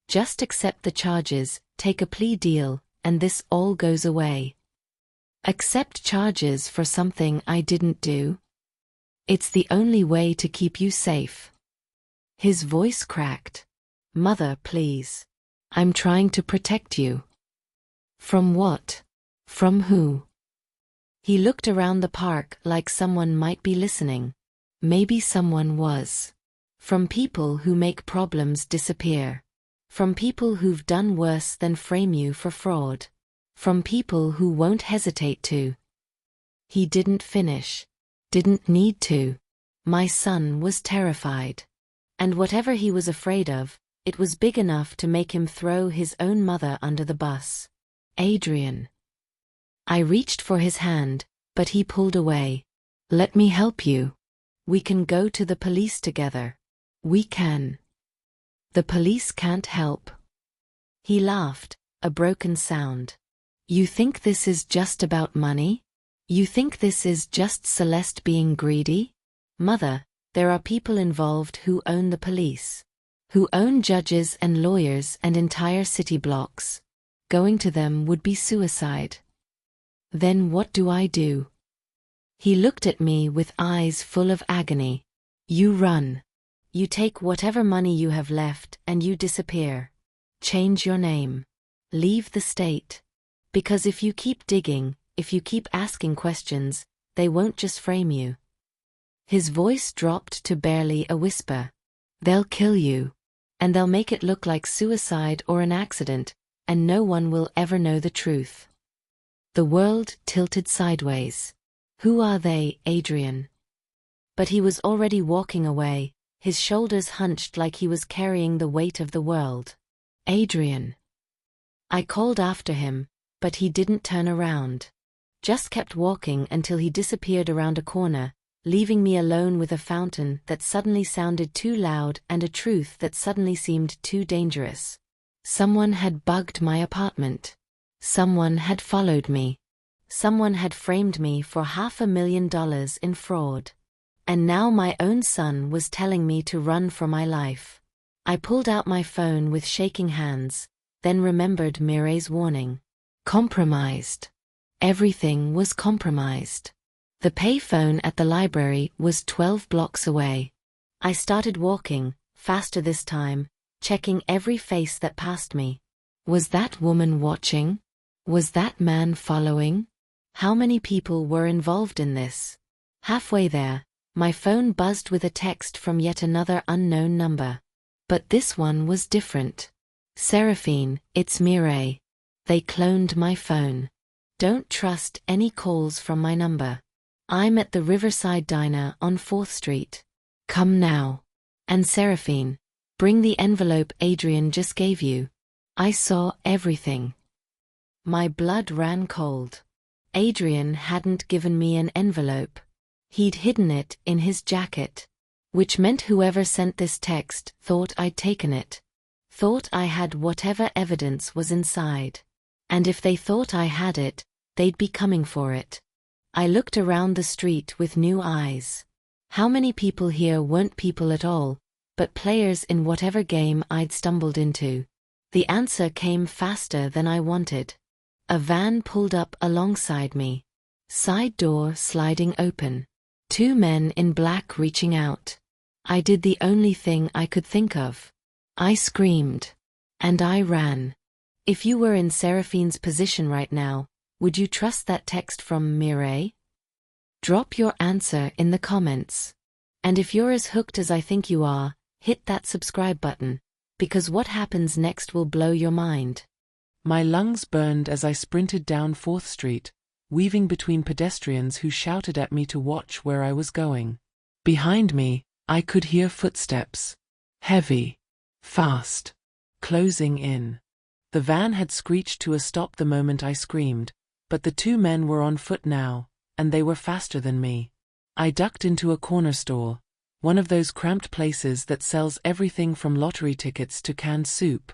Just accept the charges, take a plea deal, and this all goes away. Accept charges for something I didn't do? It's the only way to keep you safe. His voice cracked. Mother, please. I'm trying to protect you. From what? From who? He looked around the park like someone might be listening. Maybe someone was. From people who make problems disappear. From people who've done worse than frame you for fraud. From people who won't hesitate to. He didn't finish. Didn't need to. My son was terrified. And whatever he was afraid of, it was big enough to make him throw his own mother under the bus. Adrian. I reached for his hand, but he pulled away. Let me help you. We can go to the police together. We can. The police can't help. He laughed, a broken sound. You think this is just about money? You think this is just Celeste being greedy? Mother, there are people involved who own the police. Who own judges and lawyers and entire city blocks. Going to them would be suicide. Then what do I do? He looked at me with eyes full of agony. You run. You take whatever money you have left and you disappear. Change your name. Leave the state. Because if you keep digging, if you keep asking questions, they won't just frame you. His voice dropped to barely a whisper. They'll kill you. And they'll make it look like suicide or an accident, and no one will ever know the truth. The world tilted sideways. Who are they, Adrian? But he was already walking away, his shoulders hunched like he was carrying the weight of the world. Adrian. I called after him, but he didn't turn around. Just kept walking until he disappeared around a corner, leaving me alone with a fountain that suddenly sounded too loud and a truth that suddenly seemed too dangerous. Someone had bugged my apartment. Someone had followed me. Someone had framed me for $500,000 in fraud. And now my own son was telling me to run for my life. I pulled out my phone with shaking hands, then remembered Mireille's warning. Compromised. Everything was compromised. The payphone at the library was 12 blocks away. I started walking, faster this time, checking every face that passed me. Was that woman watching? Was that man following? How many people were involved in this? Halfway there, my phone buzzed with a text from yet another unknown number. But this one was different. Seraphine, it's Mireille. They cloned my phone. Don't trust any calls from my number. I'm at the Riverside Diner on 4th Street. Come now. And Seraphine, bring the envelope Adrian just gave you. I saw everything. My blood ran cold. Adrian hadn't given me an envelope. He'd hidden it in his jacket. Which meant whoever sent this text thought I'd taken it. Thought I had whatever evidence was inside. And if they thought I had it, they'd be coming for it. I looked around the street with new eyes. How many people here weren't people at all, but players in whatever game I'd stumbled into? The answer came faster than I wanted. A van pulled up alongside me. Side door sliding open. 2 men in black reaching out. I did the only thing I could think of. I screamed. And I ran. If you were in Seraphine's position right now, would you trust that text from Mireille? Drop your answer in the comments. And if you're as hooked as I think you are, hit that subscribe button, because what happens next will blow your mind. My lungs burned as I sprinted down 4th Street, weaving between pedestrians who shouted at me to watch where I was going. Behind me, I could hear footsteps. Heavy. Fast. Closing in. The van had screeched to a stop the moment I screamed, but the 2 men were on foot now, and they were faster than me. I ducked into a corner store, one of those cramped places that sells everything from lottery tickets to canned soup.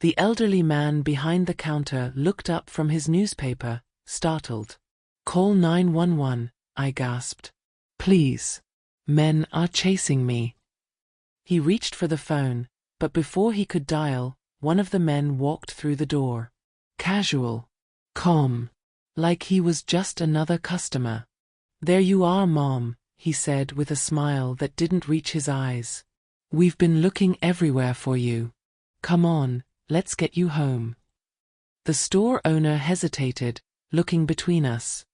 The elderly man behind the counter looked up from his newspaper, startled. Call 911, I gasped. Please. Men are chasing me. He reached for the phone, but before he could dial, one of the men walked through the door. Casual. Calm. Like he was just another customer. There you are, Mom, he said with a smile that didn't reach his eyes. We've been looking everywhere for you. Come on, let's get you home. The store owner hesitated, looking between us.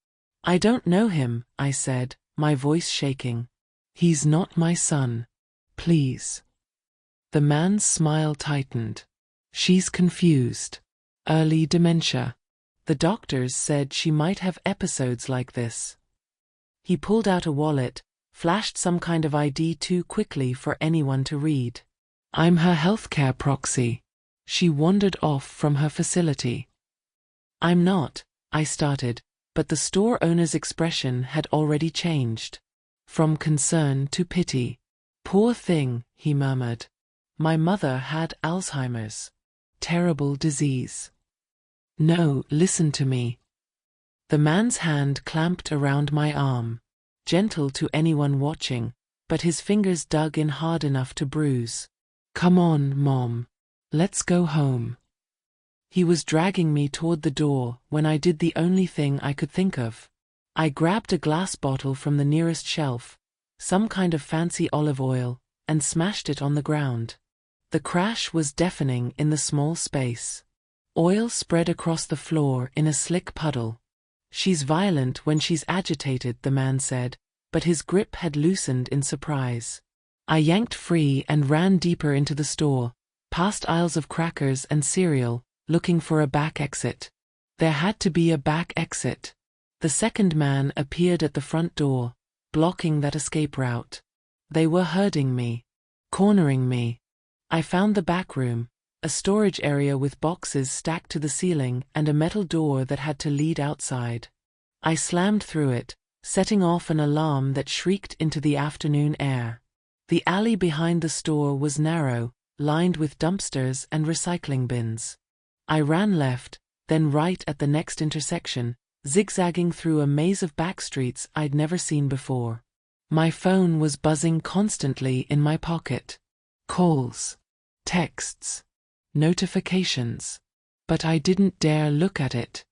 I don't know him, I said, my voice shaking. He's not my son. Please. The man's smile tightened. She's confused. Early dementia. The doctors said she might have episodes like this. He pulled out a wallet, flashed some kind of ID too quickly for anyone to read. I'm her healthcare proxy. She wandered off from her facility. I'm not, I started, but the store owner's expression had already changed. From concern to pity. Poor thing, he murmured. My mother had Alzheimer's. Terrible disease. No, listen to me. The man's hand clamped around my arm. Gentle to anyone watching, but his fingers dug in hard enough to bruise. Come on, Mom. Let's go home. He was dragging me toward the door when I did the only thing I could think of. I grabbed a glass bottle from the nearest shelf, some kind of fancy olive oil, and smashed it on the ground. The crash was deafening in the small space. Oil spread across the floor in a slick puddle. She's violent when she's agitated, the man said, but his grip had loosened in surprise. I yanked free and ran deeper into the store, past aisles of crackers and cereal, looking for a back exit. There had to be a back exit. The second man appeared at the front door, blocking that escape route. They were herding me, cornering me. I found the back room, a storage area with boxes stacked to the ceiling and a metal door that had to lead outside. I slammed through it, setting off an alarm that shrieked into the afternoon air. The alley behind the store was narrow, lined with dumpsters and recycling bins. I ran left, then right at the next intersection, zigzagging through a maze of back streets I'd never seen before. My phone was buzzing constantly in my pocket. Calls, texts, notifications. But I didn't dare look at it.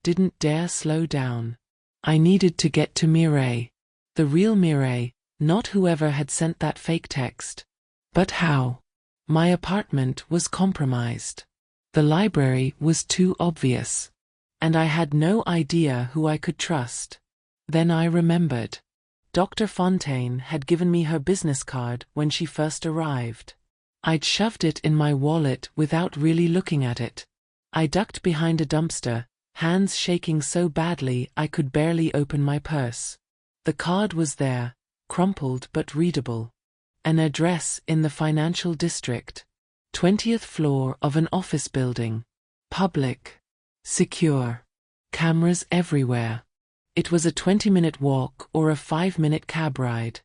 Didn't dare slow down. I needed to get to Mireille. The real Mireille, not whoever had sent that fake text. But how? My apartment was compromised. The library was too obvious. And I had no idea who I could trust. Then I remembered. Dr. Fontaine had given me her business card when she first arrived. I'd shoved it in my wallet without really looking at it. I ducked behind a dumpster, hands shaking so badly I could barely open my purse. The card was there, crumpled but readable. An address in the financial district. 20th floor of an office building. Public. Secure. Cameras everywhere. It was a 20-minute walk or a 5-minute cab ride.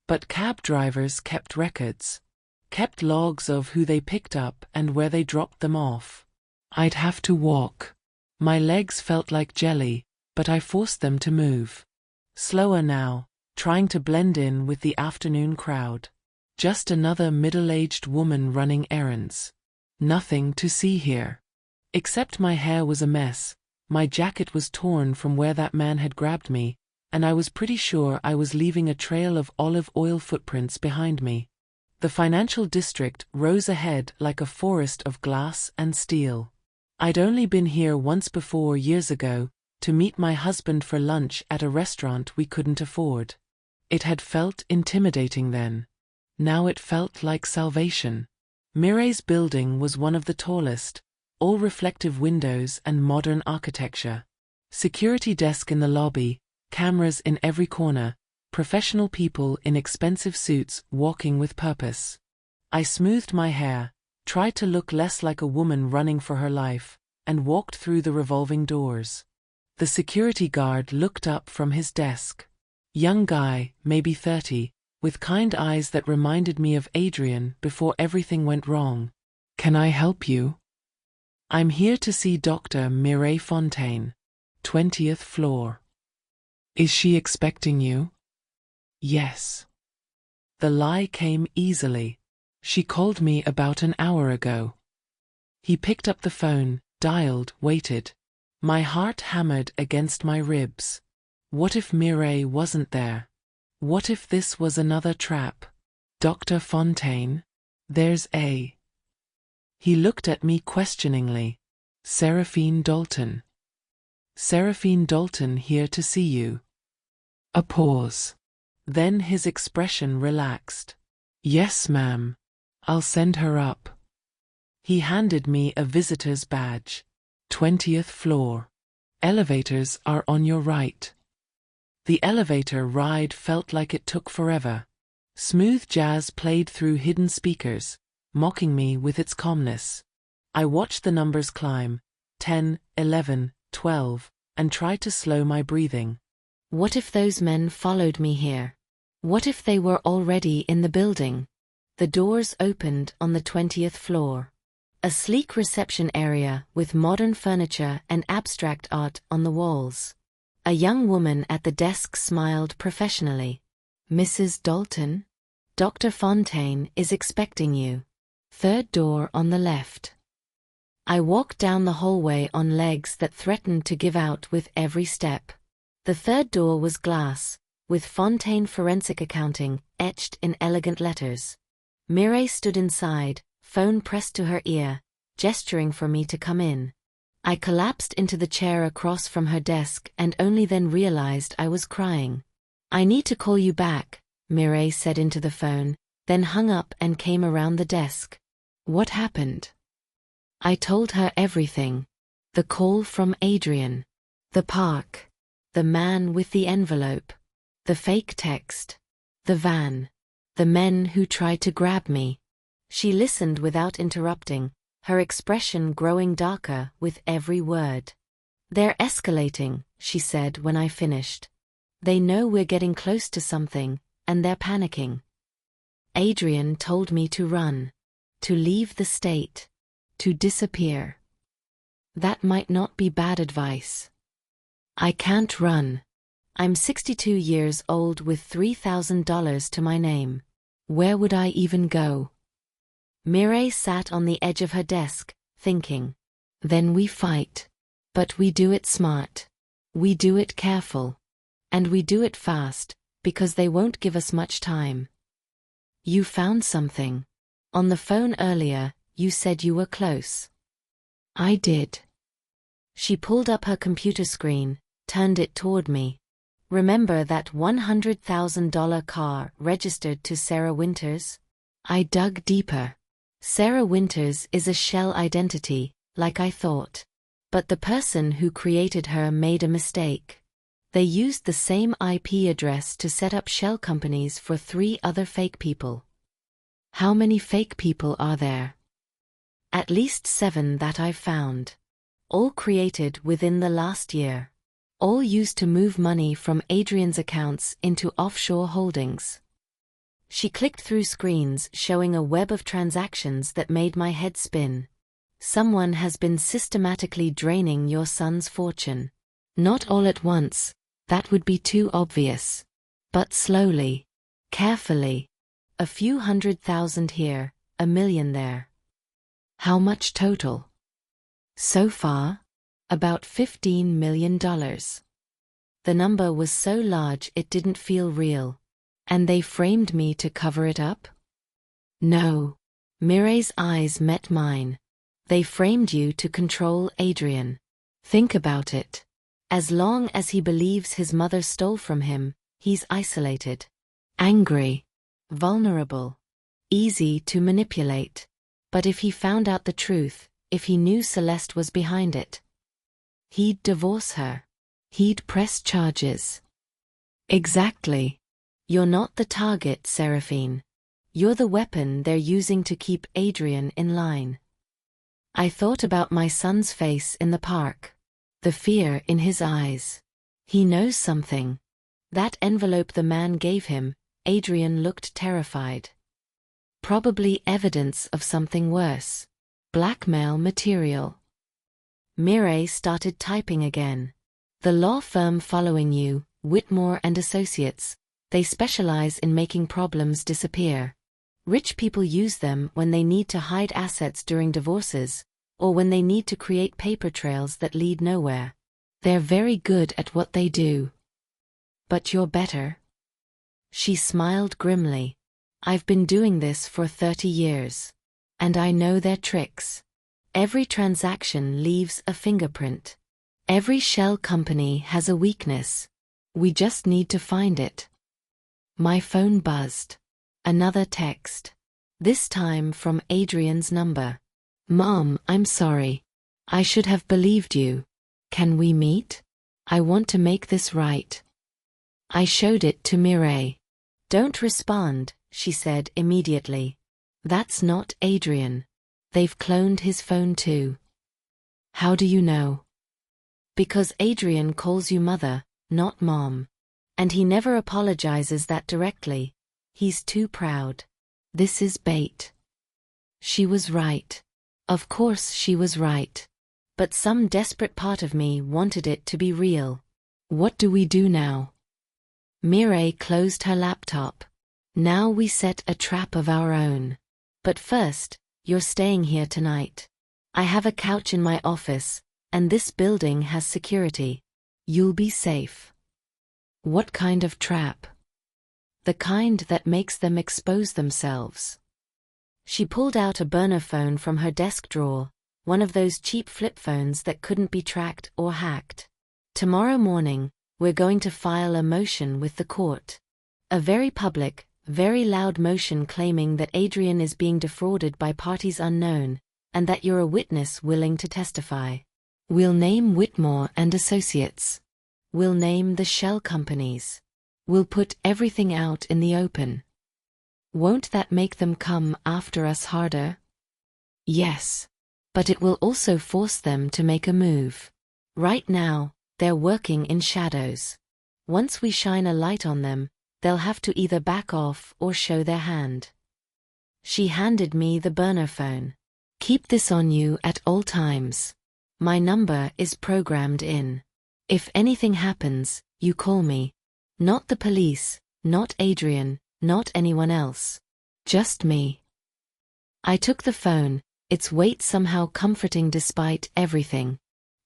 But cab drivers kept records. Kept logs of who they picked up and where they dropped them off. I'd have to walk. My legs felt like jelly, but I forced them to move. Slower now, trying to blend in with the afternoon crowd. Just another middle-aged woman running errands. Nothing to see here. Except my hair was a mess, my jacket was torn from where that man had grabbed me, and I was pretty sure I was leaving a trail of olive oil footprints behind me. The financial district rose ahead like a forest of glass and steel. I'd only been here once before years ago, to meet my husband for lunch at a restaurant we couldn't afford. It had felt intimidating then. Now it felt like salvation. Mireille's building was one of the tallest, all reflective windows and modern architecture. Security desk in the lobby, cameras in every corner, professional people in expensive suits walking with purpose. I smoothed my hair, tried to look less like a woman running for her life, and walked through the revolving doors. The security guard looked up from his desk. Young guy, maybe 30, with kind eyes that reminded me of Adrian before everything went wrong. "Can I help you?" "I'm here to see Dr. Mireille Fontaine. 20th floor." "Is she expecting you?" "Yes." The lie came easily. "She called me about an hour ago." He picked up the phone, dialed, waited. My heart hammered against my ribs. What if Mireille wasn't there? What if this was another trap? "Dr. Fontaine? There's a..." He looked at me questioningly. "Seraphine Dalton." "Seraphine Dalton here to see you." A pause. Then his expression relaxed. "Yes, ma'am. I'll send her up." He handed me a visitor's badge. 20th floor. Elevators are on your right. The elevator ride felt like it took forever. Smooth jazz played through hidden speakers, mocking me with its calmness. I watched the numbers climb, 10, 11, 12, and tried to slow my breathing. What if those men followed me here? What if they were already in the building? The doors opened on the 20th floor. A sleek reception area with modern furniture and abstract art on the walls. A young woman at the desk smiled professionally. "Mrs. Dalton? Dr. Fontaine is expecting you. Third door on the left." I walked down the hallway on legs that threatened to give out with every step. The third door was glass, with Fontaine Forensic Accounting etched in elegant letters. Mireille stood inside, phone pressed to her ear, gesturing for me to come in. I collapsed into the chair across from her desk and only then realized I was crying. "I need to call you back," Mireille said into the phone, then hung up and came around the desk. "What happened?" I told her everything. The call from Adrian. The park. The man with the envelope. The fake text. The van. The men who tried to grab me. She listened without interrupting, her expression growing darker with every word. "They're escalating," she said when I finished. They know we're getting close to something, and they're panicking. Adrian told me to run. To leave the state. To disappear. That might not be bad advice. I can't run. I'm 62 years old with $3,000 to my name. Where would I even go? Mireille sat on the edge of her desk, thinking. Then we fight. But we do it smart. We do it careful. And we do it fast, because they won't give us much time. You found something. On the phone earlier, you said you were close. I did. She pulled up her computer screen, turned it toward me. Remember that $100,000 car registered to Sarah Winters? I dug deeper. Sarah Winters is a shell identity, like I thought. But the person who created her made a mistake. They used the same IP address to set up shell companies for 3 other fake people. How many fake people are there? At least 7 that I've found. All created within the last year. All used to move money from Adrian's accounts into offshore holdings. She clicked through screens showing a web of transactions that made my head spin. Someone has been systematically draining your son's fortune. Not all at once, that would be too obvious. But slowly, carefully. A few $100,000 here, $1 million there. How much total? So far? About $15 million. The number was so large it didn't feel real. And they framed me to cover it up? No. Mireille's eyes met mine. They framed you to control Adrian. Think about it. As long as he believes his mother stole from him, he's isolated. Angry. Vulnerable. Easy to manipulate. But if he found out the truth, if he knew Celeste was behind it, he'd divorce her. He'd press charges. Exactly. You're not the target, Seraphine. You're the weapon they're using to keep Adrian in line. I thought about my son's face in the park. The fear in his eyes. He knows something. That envelope the man gave him, Adrian looked terrified. Probably evidence of something worse. Blackmail material. Mireille started typing again. The law firm following you, Whitmore and Associates, they specialize in making problems disappear. Rich people use them when they need to hide assets during divorces, or when they need to create paper trails that lead nowhere. They're very good at what they do. But you're better. She smiled grimly. I've been doing this for 30 years. And I know their tricks. Every transaction leaves a fingerprint. Every shell company has a weakness. We just need to find it. My phone buzzed. Another text. This time from Adrian's number. Mom, I'm sorry. I should have believed you. Can we meet? I want to make this right. I showed it to Mireille. Don't respond, she said immediately. That's not Adrian. They've cloned his phone too. How do you know? Because Adrian calls you mother, not mom. And he never apologizes that directly. He's too proud. This is bait. She was right. Of course she was right. But some desperate part of me wanted it to be real. What do we do now? Mireille closed her laptop. Now we set a trap of our own. But first, you're staying here tonight. I have a couch in my office, and this building has security. You'll be safe. What kind of trap? The kind that makes them expose themselves. She pulled out a burner phone from her desk drawer, one of those cheap flip phones that couldn't be tracked or hacked. Tomorrow morning, we're going to file a motion with the court. A very public, very loud motion claiming that Adrian is being defrauded by parties unknown, and that you're a witness willing to testify. We'll name Whitmore and Associates. We'll name the shell companies. We'll put everything out in the open. Won't that make them come after us harder? Yes. But it will also force them to make a move. Right now, they're working in shadows. Once we shine a light on them, they'll have to either back off or show their hand. She handed me the burner phone. Keep this on you at all times. My number is programmed in. If anything happens, you call me. Not the police, not Adrian, not anyone else. Just me. I took the phone, its weight somehow comforting despite everything.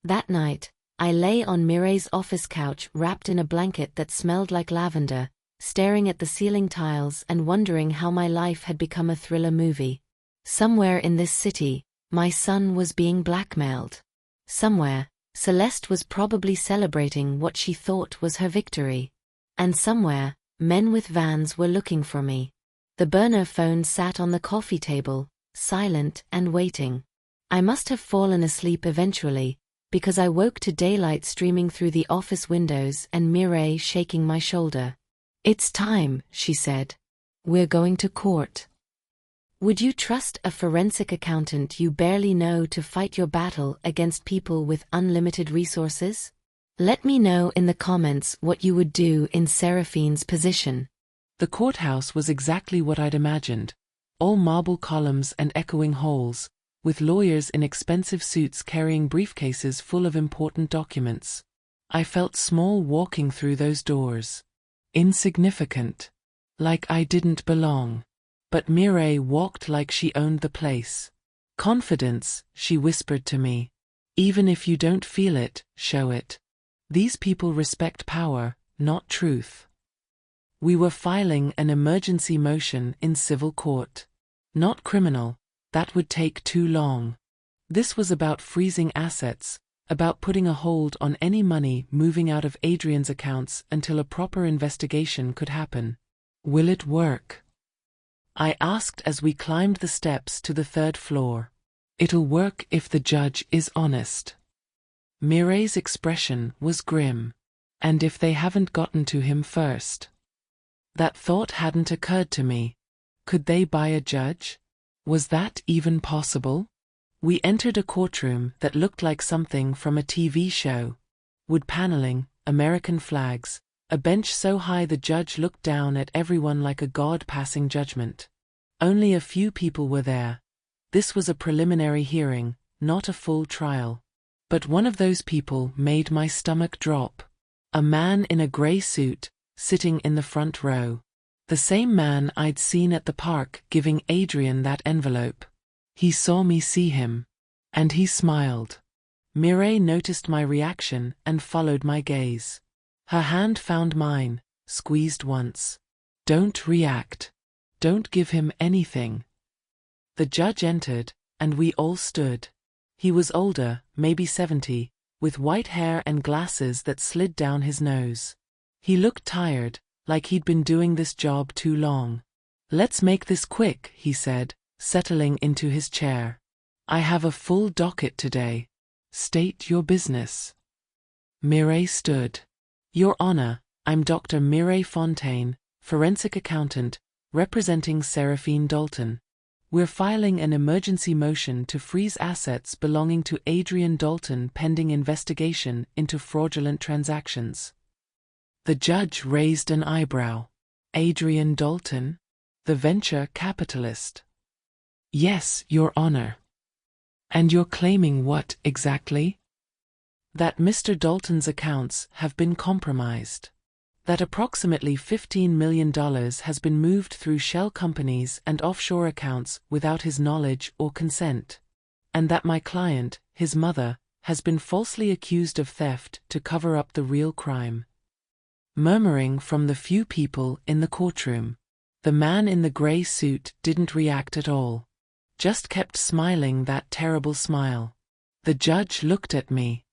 That night, I lay on Mireille's office couch wrapped in a blanket that smelled like lavender, staring at the ceiling tiles and wondering how my life had become a thriller movie. Somewhere in this city, my son was being blackmailed. Somewhere, Celeste was probably celebrating what she thought was her victory. And somewhere, men with vans were looking for me. The burner phone sat on the coffee table, silent and waiting. I must have fallen asleep eventually, because I woke to daylight streaming through the office windows and Mireille shaking my shoulder. "It's time," she said. "We're going to court." Would you trust a forensic accountant you barely know to fight your battle against people with unlimited resources? Let me know in the comments what you would do in Seraphine's position. The courthouse was exactly what I'd imagined. All marble columns and echoing halls, with lawyers in expensive suits carrying briefcases full of important documents. I felt small walking through those doors. Insignificant. Like I didn't belong. But Mireille walked like she owned the place. "Confidence," she whispered to me. "Even if you don't feel it, show it. These people respect power, not truth." We were filing an emergency motion in civil court. Not criminal. That would take too long. This was about freezing assets, about putting a hold on any money moving out of Adrian's accounts until a proper investigation could happen. "Will it work?" I asked as we climbed the steps to the third floor. "It'll work if the judge is honest." Mireille's expression was grim. "And if they haven't gotten to him first?" That thought hadn't occurred to me. Could they buy a judge? Was that even possible? We entered a courtroom that looked like something from a TV show. Wood paneling, American flags, a bench so high the judge looked down at everyone like a god passing judgment. Only a few people were there. This was a preliminary hearing, not a full trial. But one of those people made my stomach drop. A man in a gray suit, sitting in the front row. The same man I'd seen at the park giving Adrian that envelope. He saw me see him. And he smiled. Mireille noticed my reaction and followed my gaze. Her hand found mine, squeezed once. "Don't react. Don't give him anything." The judge entered, and we all stood. He was older, maybe 70, with white hair and glasses that slid down his nose. He looked tired, like he'd been doing this job too long. "Let's make this quick," he said, settling into his chair. "I have a full docket today. State your business." Mireille stood. "Your Honor, I'm Dr. Mireille Fontaine, forensic accountant, representing Seraphine Dalton. We're filing an emergency motion to freeze assets belonging to Adrian Dalton pending investigation into fraudulent transactions." The judge raised an eyebrow. "Adrian Dalton? The venture capitalist?" "Yes, Your Honor." "And you're claiming what, exactly?" "That Mr. Dalton's accounts have been compromised. That approximately $15 million has been moved through shell companies and offshore accounts without his knowledge or consent. And that my client, his mother, has been falsely accused of theft to cover up the real crime." Murmuring from the few people in the courtroom. The man in the gray suit didn't react at all. Just kept smiling that terrible smile. The judge looked at me.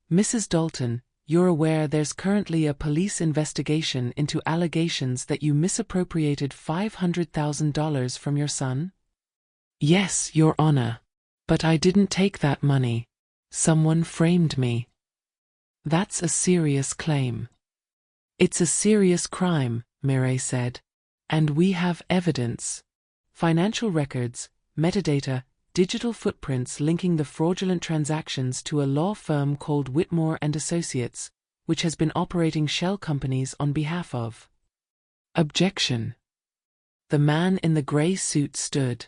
"Mrs. Dalton, you're aware there's currently a police investigation into allegations that you misappropriated $500,000 from your son?" "Yes, Your Honor. But I didn't take that money. Someone framed me." "That's a serious claim." "It's a serious crime," Mireille said. "And we have evidence. Financial records, metadata, digital footprints linking the fraudulent transactions to a law firm called Whitmore and Associates, which has been operating shell companies on behalf of. Objection. The man in the grey suit stood.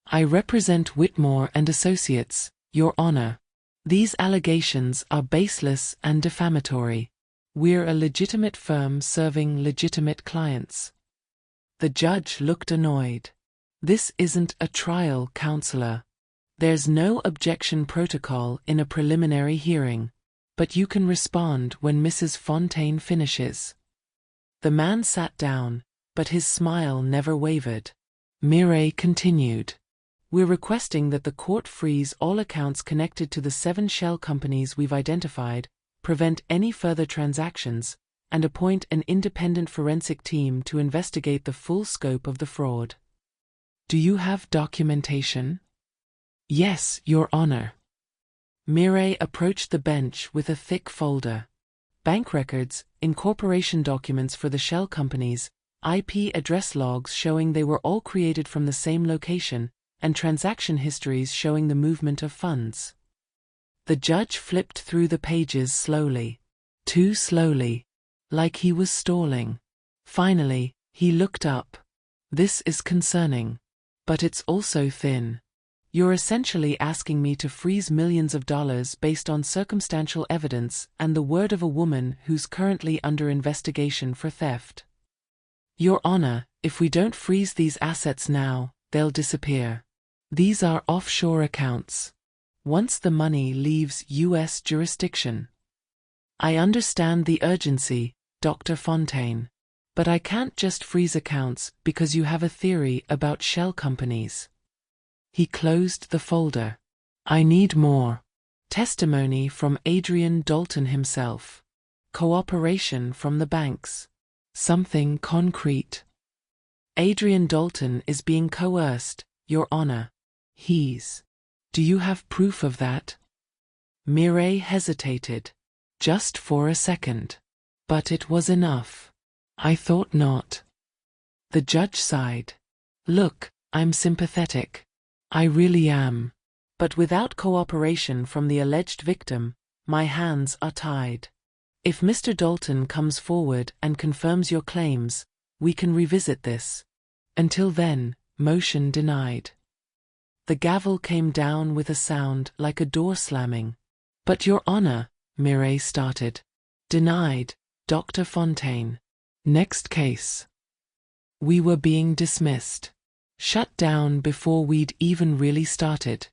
I represent Whitmore and Associates, Your Honor. These allegations are baseless and defamatory. We're a legitimate firm serving legitimate clients. The judge looked annoyed. This isn't a trial, counselor. There's no objection protocol in a preliminary hearing, but you can respond when Mrs. Fontaine finishes. The man sat down, but his smile never wavered. Mireille continued. We're requesting that the court freeze all accounts connected to the 7 shell companies we've identified, prevent any further transactions, and appoint an independent forensic team to investigate the full scope of the fraud. Do you have documentation? Yes, Your Honor. Mireille approached the bench with a thick folder. Bank records, incorporation documents for the shell companies, IP address logs showing they were all created from the same location, and transaction histories showing the movement of funds. The judge flipped through the pages slowly. Too slowly. Like he was stalling. Finally, he looked up. This is concerning. But it's also thin. You're essentially asking me to freeze millions of dollars based on circumstantial evidence and the word of a woman who's currently under investigation for theft. Your Honor, if we don't freeze these assets now, they'll disappear. These are offshore accounts. Once the money leaves U.S. jurisdiction. I understand the urgency, Dr. Fontaine. But I can't just freeze accounts because you have a theory about shell companies. He closed the folder. I need more. Testimony from Adrian Dalton himself. Cooperation from the banks. Something concrete. Adrian Dalton is being coerced, Your Honor. Do you have proof of that? Mireille hesitated. Just for a second. But it was enough. I thought not. The judge sighed. Look, I'm sympathetic. I really am. But without cooperation from the alleged victim, my hands are tied. If Mr. Dalton comes forward and confirms your claims, we can revisit this. Until then, motion denied. The gavel came down with a sound like a door slamming. But Your Honor, Mireille started. Denied, Dr. Fontaine. Next case. We were being dismissed. Shut down before we'd even really started.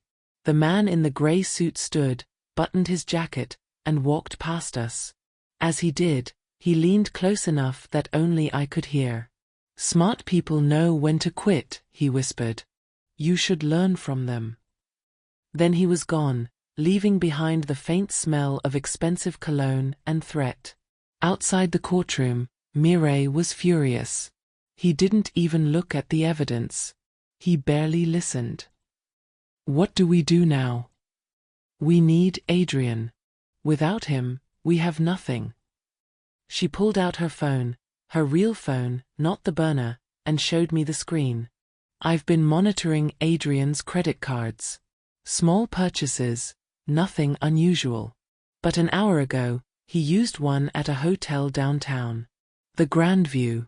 The man in the grey suit stood, buttoned his jacket, and walked past us. As he did, he leaned close enough that only I could hear. Smart people know when to quit, he whispered. You should learn from them. Then he was gone, leaving behind the faint smell of expensive cologne and threat. Outside the courtroom, Mireille was furious. He didn't even look at the evidence. He barely listened. What do we do now? We need Adrian. Without him, we have nothing. She pulled out her phone, her real phone, not the burner, and showed me the screen. I've been monitoring Adrian's credit cards. Small purchases, nothing unusual. But an hour ago, he used one at a hotel downtown. The Grandview.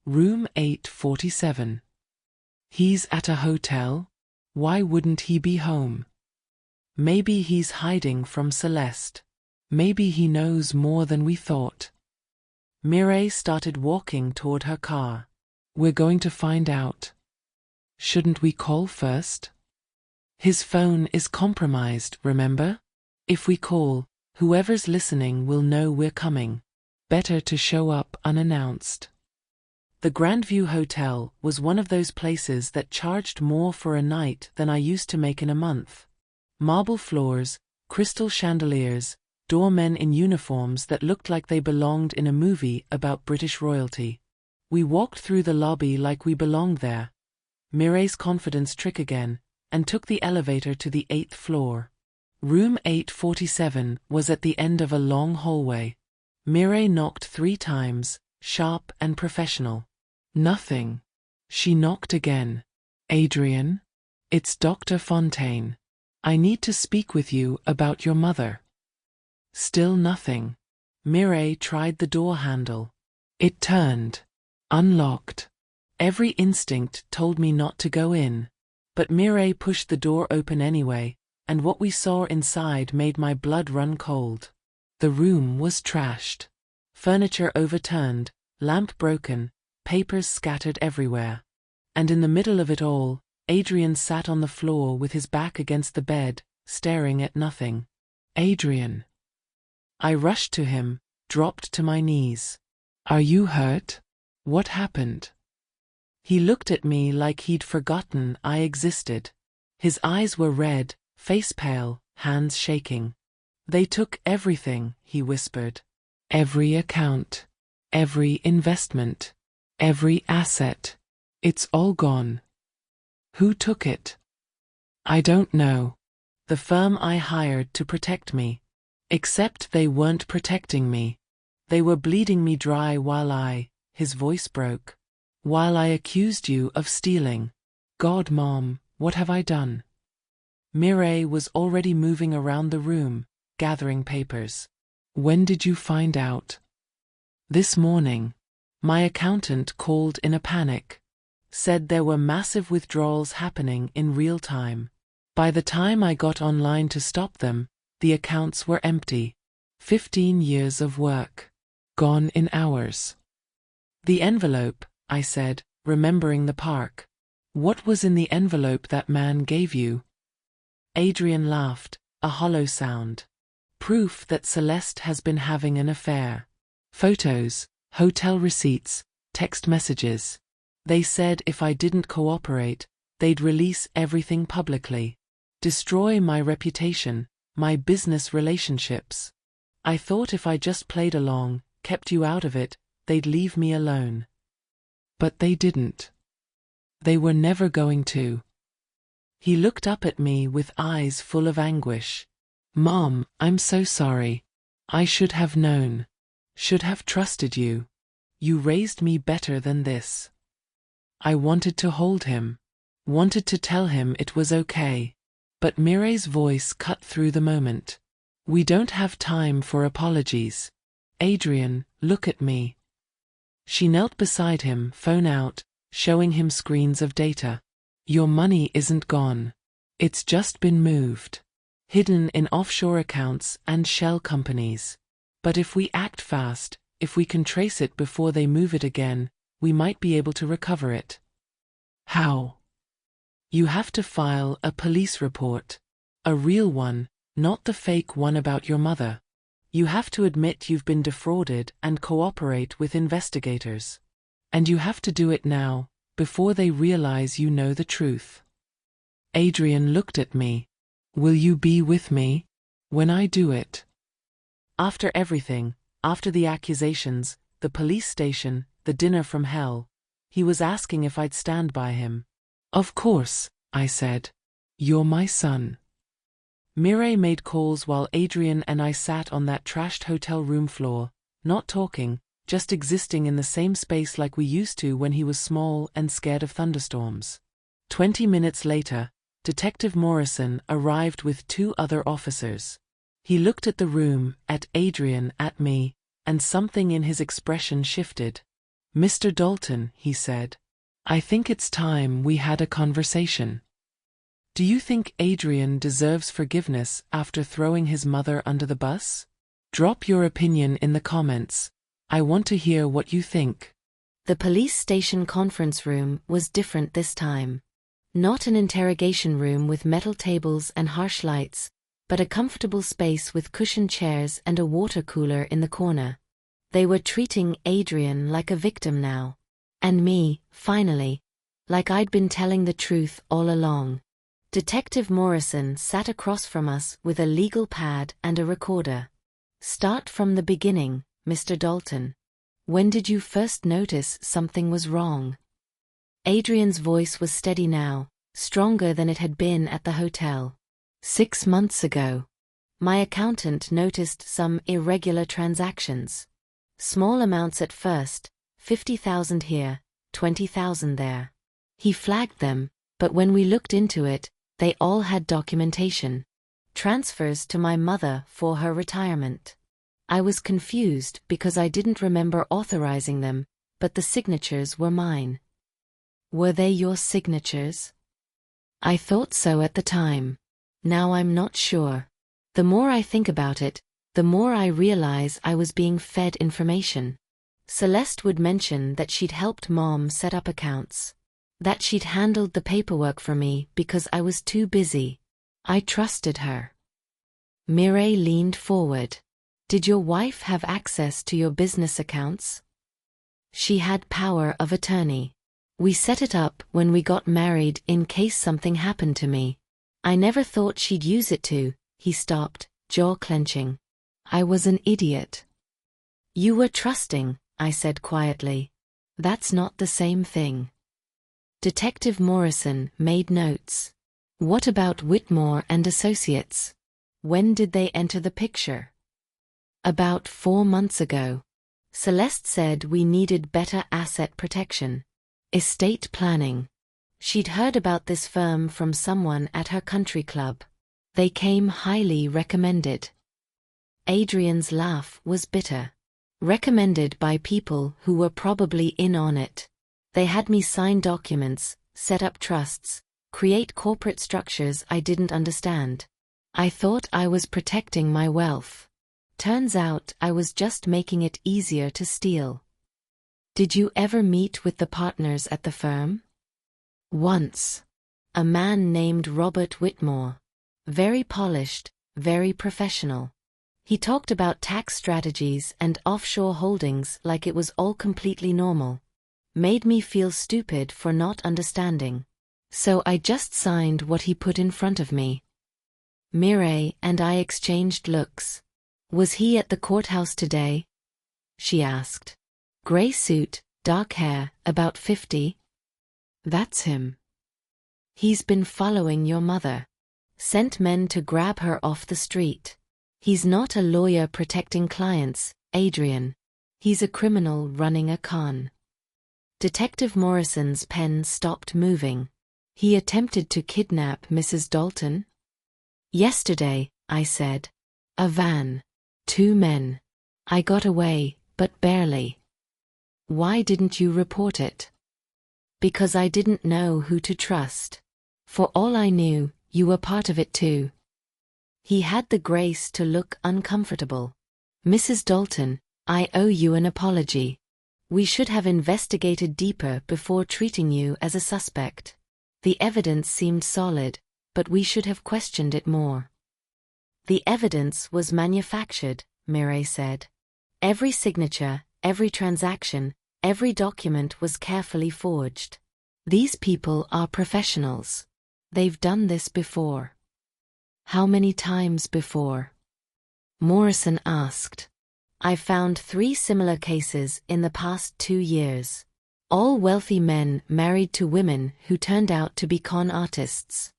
Room 847. He's at a hotel? Why wouldn't he be home? Maybe he's hiding from Celeste. Maybe he knows more than we thought. Mireille started walking toward her car. We're going to find out. Shouldn't we call first? His phone is compromised, remember? If we call, whoever's listening will know we're coming. Better to show up unannounced. The Grandview Hotel was one of those places that charged more for a night than I used to make in a month. Marble floors, crystal chandeliers, doormen in uniforms that looked like they belonged in a movie about British royalty. We walked through the lobby like we belonged there. Mireille's confidence trick again, and took the elevator to the 8th floor. Room 847 was at the end of a long hallway. Mireille knocked 3 times, sharp and professional. Nothing. She knocked again. Adrian? It's Dr. Fontaine. I need to speak with you about your mother. Still nothing. Mireille tried the door handle. It turned. Unlocked. Every instinct told me not to go in. But Mireille pushed the door open anyway, and what we saw inside made my blood run cold. The room was trashed. Furniture overturned, lamp broken, papers scattered everywhere. And in the middle of it all, Adrian sat on the floor with his back against the bed, staring at nothing. Adrian. I rushed to him, dropped to my knees. Are you hurt? What happened? He looked at me like he'd forgotten I existed. His eyes were red, face pale, hands shaking. They took everything, he whispered. Every account. Every investment. Every asset. It's all gone. Who took it? I don't know. The firm I hired to protect me. Except they weren't protecting me. They were bleeding me dry his voice broke. While I accused you of stealing. God, Mom, what have I done? Mireille was already moving around the room, gathering papers. When did you find out? This morning. My accountant called in a panic. Said there were massive withdrawals happening in real time. By the time I got online to stop them, the accounts were empty. 15 years of work. Gone in hours. The envelope, I said, remembering the park. What was in the envelope that man gave you? Adrian laughed, a hollow sound. Proof that Celeste has been having an affair. Photos, hotel receipts, text messages. They said if I didn't cooperate, they'd release everything publicly. Destroy my reputation, my business relationships. I thought if I just played along, kept you out of it, they'd leave me alone. But they didn't. They were never going to. He looked up at me with eyes full of anguish. Mom, I'm so sorry. I should have known. Should have trusted you. You raised me better than this. I wanted to hold him. Wanted to tell him it was okay. But Mireille's voice cut through the moment. We don't have time for apologies. Adrian, look at me. She knelt beside him, phone out, showing him screens of data. Your money isn't gone. It's just been moved. Hidden in offshore accounts and shell companies. But if we act fast, if we can trace it before they move it again, we might be able to recover it. How? You have to file a police report. A real one, not the fake one about your mother. You have to admit you've been defrauded and cooperate with investigators. And you have to do it now, before they realize you know the truth. Adrian looked at me. Will you be with me when I do it? After everything, after the accusations, the police station, the dinner from hell, he was asking if I'd stand by him. Of course, I said. You're my son. Mireille made calls while Adrian and I sat on that trashed hotel room floor, not talking, just existing in the same space like we used to when he was small and scared of thunderstorms. 20 minutes later, Detective Morrison arrived with 2 other officers. He looked at the room, at Adrian, at me, and something in his expression shifted. Mr. Dalton, he said, I think it's time we had a conversation. Do you think Adrian deserves forgiveness after throwing his mother under the bus? Drop your opinion in the comments. I want to hear what you think. The police station conference room was different this time. Not an interrogation room with metal tables and harsh lights, but a comfortable space with cushioned chairs and a water cooler in the corner. They were treating Adrian like a victim now. And me, finally, like I'd been telling the truth all along. Detective Morrison sat across from us with a legal pad and a recorder. Start from the beginning, Mr. Dalton. When did you first notice something was wrong? Adrian's voice was steady now, stronger than it had been at the hotel. 6 months ago. My accountant noticed some irregular transactions. Small amounts at first, 50,000 here, 20,000 there. He flagged them, but when we looked into it, they all had documentation. Transfers to my mother for her retirement. I was confused because I didn't remember authorizing them, but the signatures were mine. Were they your signatures? I thought so at the time. Now I'm not sure. The more I think about it, the more I realize I was being fed information. Celeste would mention that she'd helped Mom set up accounts. That she'd handled the paperwork for me because I was too busy. I trusted her. Mireille leaned forward. Did your wife have access to your business accounts? She had power of attorney. We set it up when we got married in case something happened to me. I never thought she'd use it to. He stopped, jaw clenching. I was an idiot. You were trusting, I said quietly. That's not the same thing. Detective Morrison made notes. What about Whitmore and Associates? When did they enter the picture? About 4 months ago. Celeste said we needed better asset protection. Estate planning. She'd heard about this firm from someone at her country club. They came highly recommended. Adrian's laugh was bitter. Recommended by people who were probably in on it. They had me sign documents, set up trusts, create corporate structures I didn't understand. I thought I was protecting my wealth. Turns out I was just making it easier to steal. Did you ever meet with the partners at the firm? Once. A man named Robert Whitmore. Very polished, very professional. He talked about tax strategies and offshore holdings like it was all completely normal. Made me feel stupid for not understanding. So I just signed what he put in front of me. Mireille and I exchanged looks. Was he at the courthouse today? She asked. Gray suit, dark hair, about 50? That's him. He's been following your mother. Sent men to grab her off the street. He's not a lawyer protecting clients, Adrian. He's a criminal running a con. Detective Morrison's pen stopped moving. He attempted to kidnap Mrs. Dalton? Yesterday, I said. A van. 2 men. I got away, but barely. Why didn't you report it? Because I didn't know who to trust. For all I knew, you were part of it too. He had the grace to look uncomfortable. Mrs. Dalton, I owe you an apology. We should have investigated deeper before treating you as a suspect. The evidence seemed solid, but we should have questioned it more. The evidence was manufactured, Mireille said. Every signature, every transaction, every document was carefully forged. These people are professionals. They've done this before. How many times before? Morrison asked. I found 3 similar cases in the past 2 years. All wealthy men married to women who turned out to be con artists.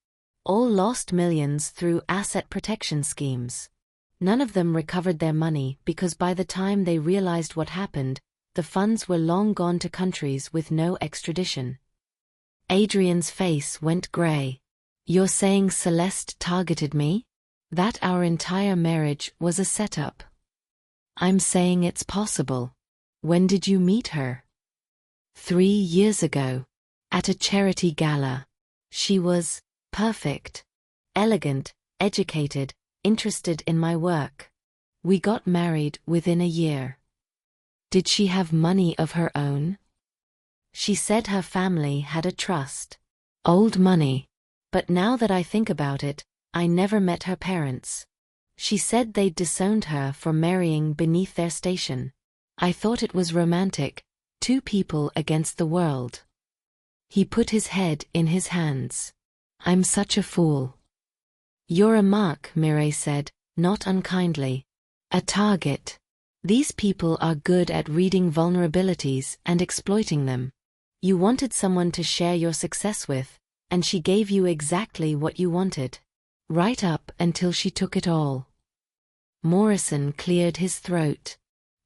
All lost millions through asset protection schemes. None of them recovered their money because by the time they realized what happened, the funds were long gone to countries with no extradition. Adrian's face went gray. You're saying Celeste targeted me? That our entire marriage was a setup? I'm saying it's possible. When did you meet her? 3 years ago. At a charity gala. She was perfect. Elegant, educated, interested in my work. We got married within a year. Did she have money of her own? She said her family had a trust. Old money. But now that I think about it, I never met her parents. She said they'd disowned her for marrying beneath their station. I thought it was romantic, 2 people against the world. He put his head in his hands. I'm such a fool. You're a mark, Mireille said, not unkindly. A target. These people are good at reading vulnerabilities and exploiting them. You wanted someone to share your success with, and she gave you exactly what you wanted. Right up until she took it all. Morrison cleared his throat.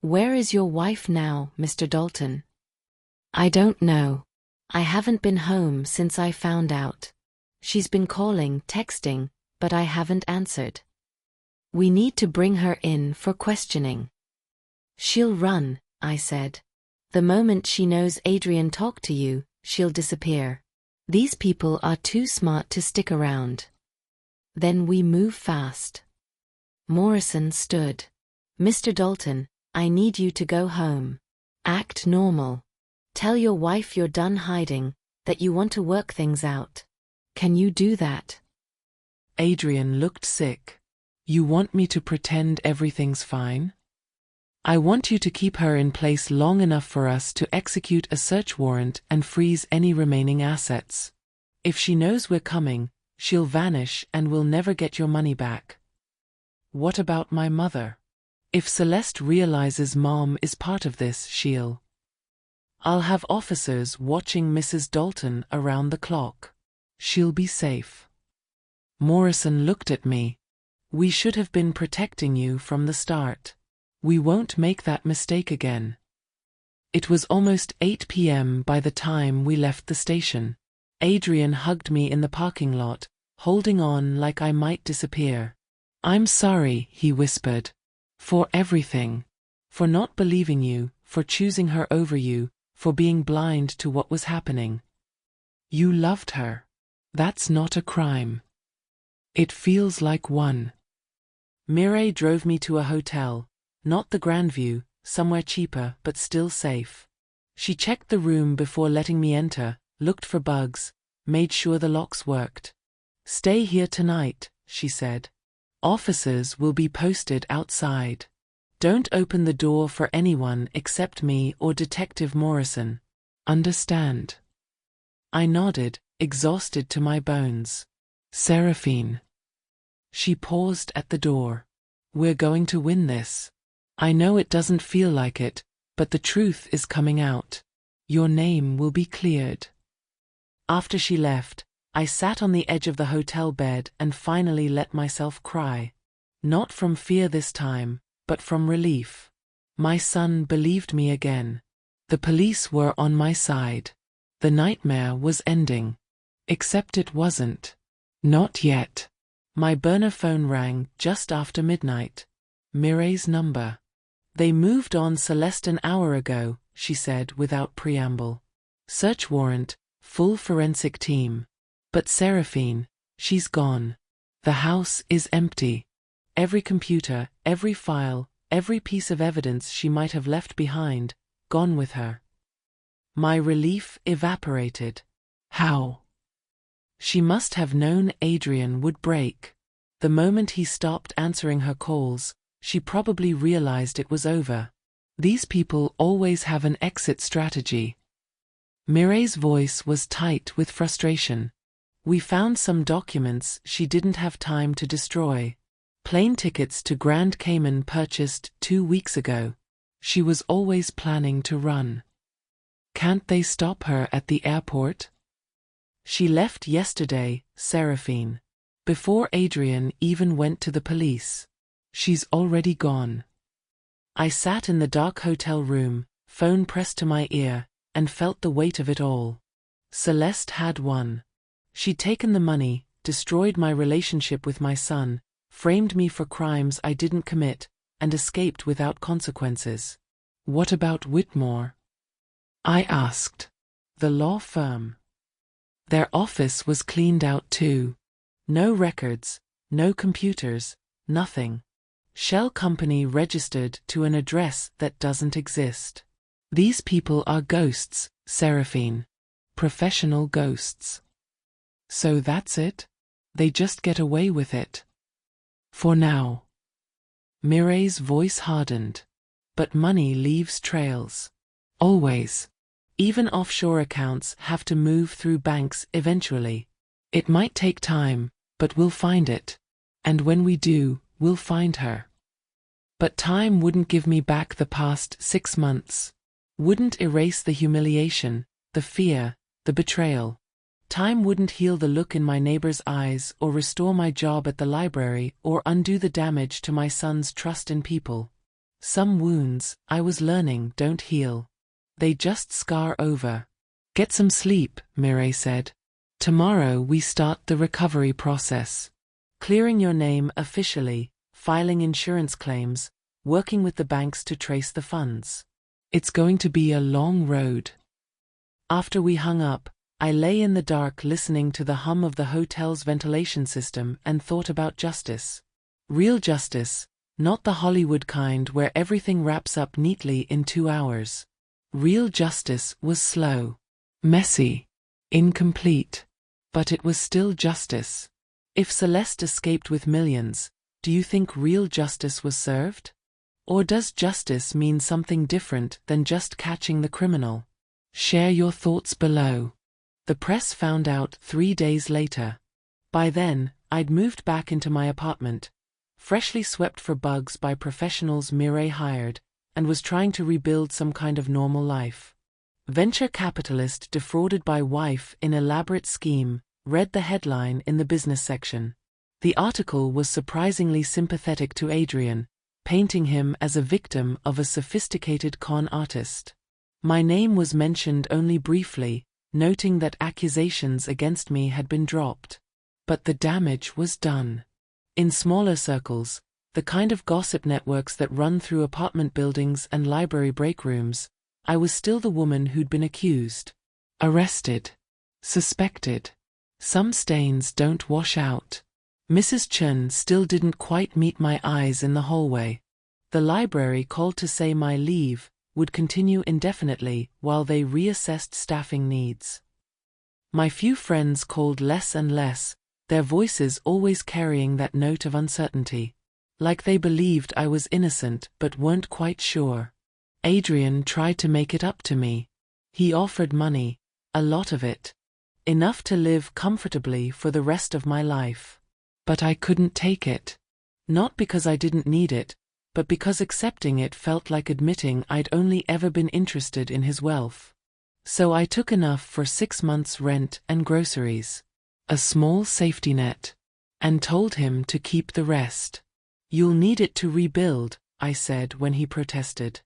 Where is your wife now, Mr. Dalton? I don't know. I haven't been home since I found out. She's been calling, texting, but I haven't answered. We need to bring her in for questioning. She'll run, I said. The moment she knows Adrian talked to you, she'll disappear. These people are too smart to stick around. Then we move fast. Morrison stood. Mr. Dalton, I need you to go home. Act normal. Tell your wife you're done hiding, that you want to work things out. Can you do that? Adrian looked sick. You want me to pretend everything's fine? I want you to keep her in place long enough for us to execute a search warrant and freeze any remaining assets. If she knows we're coming, she'll vanish and we'll never get your money back. What about my mother? If Celeste realizes Mom is part of this, I'll have officers watching Mrs. Dalton around the clock. She'll be safe. Morrison looked at me. We should have been protecting you from the start. We won't make that mistake again. It was almost 8 p.m. by the time we left the station. Adrian hugged me in the parking lot, holding on like I might disappear. I'm sorry, he whispered. For everything. For not believing you, for choosing her over you, for being blind to what was happening. You loved her. That's not a crime. It feels like one. Mireille drove me to a hotel. Not the Grandview, somewhere cheaper but still safe. She checked the room before letting me enter, looked for bugs, made sure the locks worked. Stay here tonight, she said. Officers will be posted outside. Don't open the door for anyone except me or Detective Morrison. Understand? I nodded, exhausted to my bones. Seraphine. She paused at the door. We're going to win this. I know it doesn't feel like it, but the truth is coming out. Your name will be cleared. After she left, I sat on the edge of the hotel bed and finally let myself cry. Not from fear this time, but from relief. My son believed me again. The police were on my side. The nightmare was ending. Except it wasn't. Not yet. My burner phone rang just after midnight. Mireille's number. They moved on Celeste an hour ago, she said without preamble. Search warrant, full forensic team. But Seraphine, she's gone. The house is empty. Every computer, every file, every piece of evidence she might have left behind, gone with her. My relief evaporated. How? She must have known Adrian would break. The moment he stopped answering her calls, she probably realized it was over. These people always have an exit strategy. Mireille's voice was tight with frustration. We found some documents she didn't have time to destroy. Plane tickets to Grand Cayman purchased 2 weeks ago. She was always planning to run. Can't they stop her at the airport? She left yesterday, Seraphine. Before Adrian even went to the police. She's already gone. I sat in the dark hotel room, phone pressed to my ear, and felt the weight of it all. Celeste had won. She'd taken the money, destroyed my relationship with my son, framed me for crimes I didn't commit, and escaped without consequences. What about Whitmore? I asked. The law firm. Their office was cleaned out too. No records, no computers, nothing. Shell company registered to an address that doesn't exist. These people are ghosts, Seraphine. Professional ghosts. So that's it? They just get away with it. For now. Mireille's voice hardened. But money leaves trails. Always. Even offshore accounts have to move through banks eventually. It might take time, but we'll find it. And when we do, we'll find her. But time wouldn't give me back the past 6 months. Wouldn't erase the humiliation, the fear, the betrayal. Time wouldn't heal the look in my neighbor's eyes or restore my job at the library or undo the damage to my son's trust in people. Some wounds, I was learning, don't heal. They just scar over. Get some sleep, Mireille said. Tomorrow we start the recovery process. Clearing your name officially, filing insurance claims, working with the banks to trace the funds. It's going to be a long road. After we hung up, I lay in the dark listening to the hum of the hotel's ventilation system and thought about justice. Real justice, not the Hollywood kind where everything wraps up neatly in 2 hours. Real justice was slow, messy, incomplete. But it was still justice. If Celeste escaped with millions, do you think real justice was served? Or does justice mean something different than just catching the criminal? Share your thoughts below. The press found out 3 days later. By then, I'd moved back into my apartment, freshly swept for bugs by professionals Mireille hired, and was trying to rebuild some kind of normal life. Venture capitalist defrauded by wife in elaborate scheme, read the headline in the business section. The article was surprisingly sympathetic to Adrian, painting him as a victim of a sophisticated con artist. My name was mentioned only briefly, noting that accusations against me had been dropped. But the damage was done. In smaller circles, the kind of gossip networks that run through apartment buildings and library break rooms, I was still the woman who'd been accused, arrested, suspected. Some stains don't wash out. Mrs. Chen still didn't quite meet my eyes in the hallway. The library called to say my leave would continue indefinitely while they reassessed staffing needs. My few friends called less and less, their voices always carrying that note of uncertainty. Like they believed I was innocent but weren't quite sure. Adrian tried to make it up to me. He offered money, a lot of it. Enough to live comfortably for the rest of my life. But I couldn't take it. Not because I didn't need it, but because accepting it felt like admitting I'd only ever been interested in his wealth. So I took enough for 6 months' rent and groceries. A small safety net. And told him to keep the rest. You'll need it to rebuild, I said when he protested.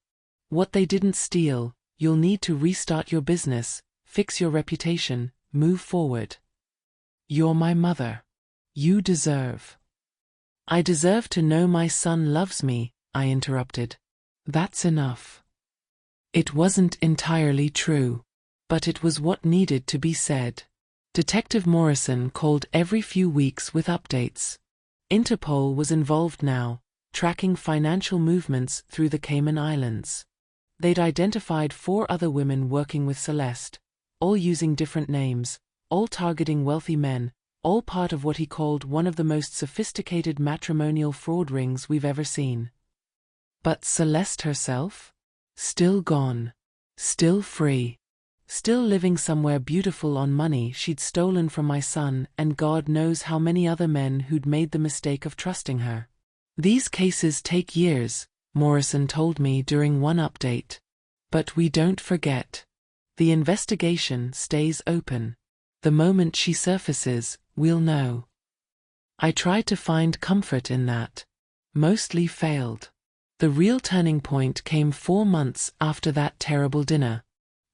What they didn't steal, you'll need to restart your business, fix your reputation, move forward. You're my mother. You deserve. I deserve to know my son loves me, I interrupted. That's enough. It wasn't entirely true. But it was what needed to be said. Detective Morrison called every few weeks with updates. Interpol was involved now, tracking financial movements through the Cayman Islands. They'd identified 4 other women working with Celeste, all using different names, all targeting wealthy men, all part of what he called one of the most sophisticated matrimonial fraud rings we've ever seen. But Celeste herself? Still gone. Still free. Still living somewhere beautiful on money she'd stolen from my son and God knows how many other men who'd made the mistake of trusting her. These cases take years, Morrison told me during one update. But we don't forget. The investigation stays open. The moment she surfaces, we'll know. I tried to find comfort in that. Mostly failed. The real turning point came 4 months after that terrible dinner.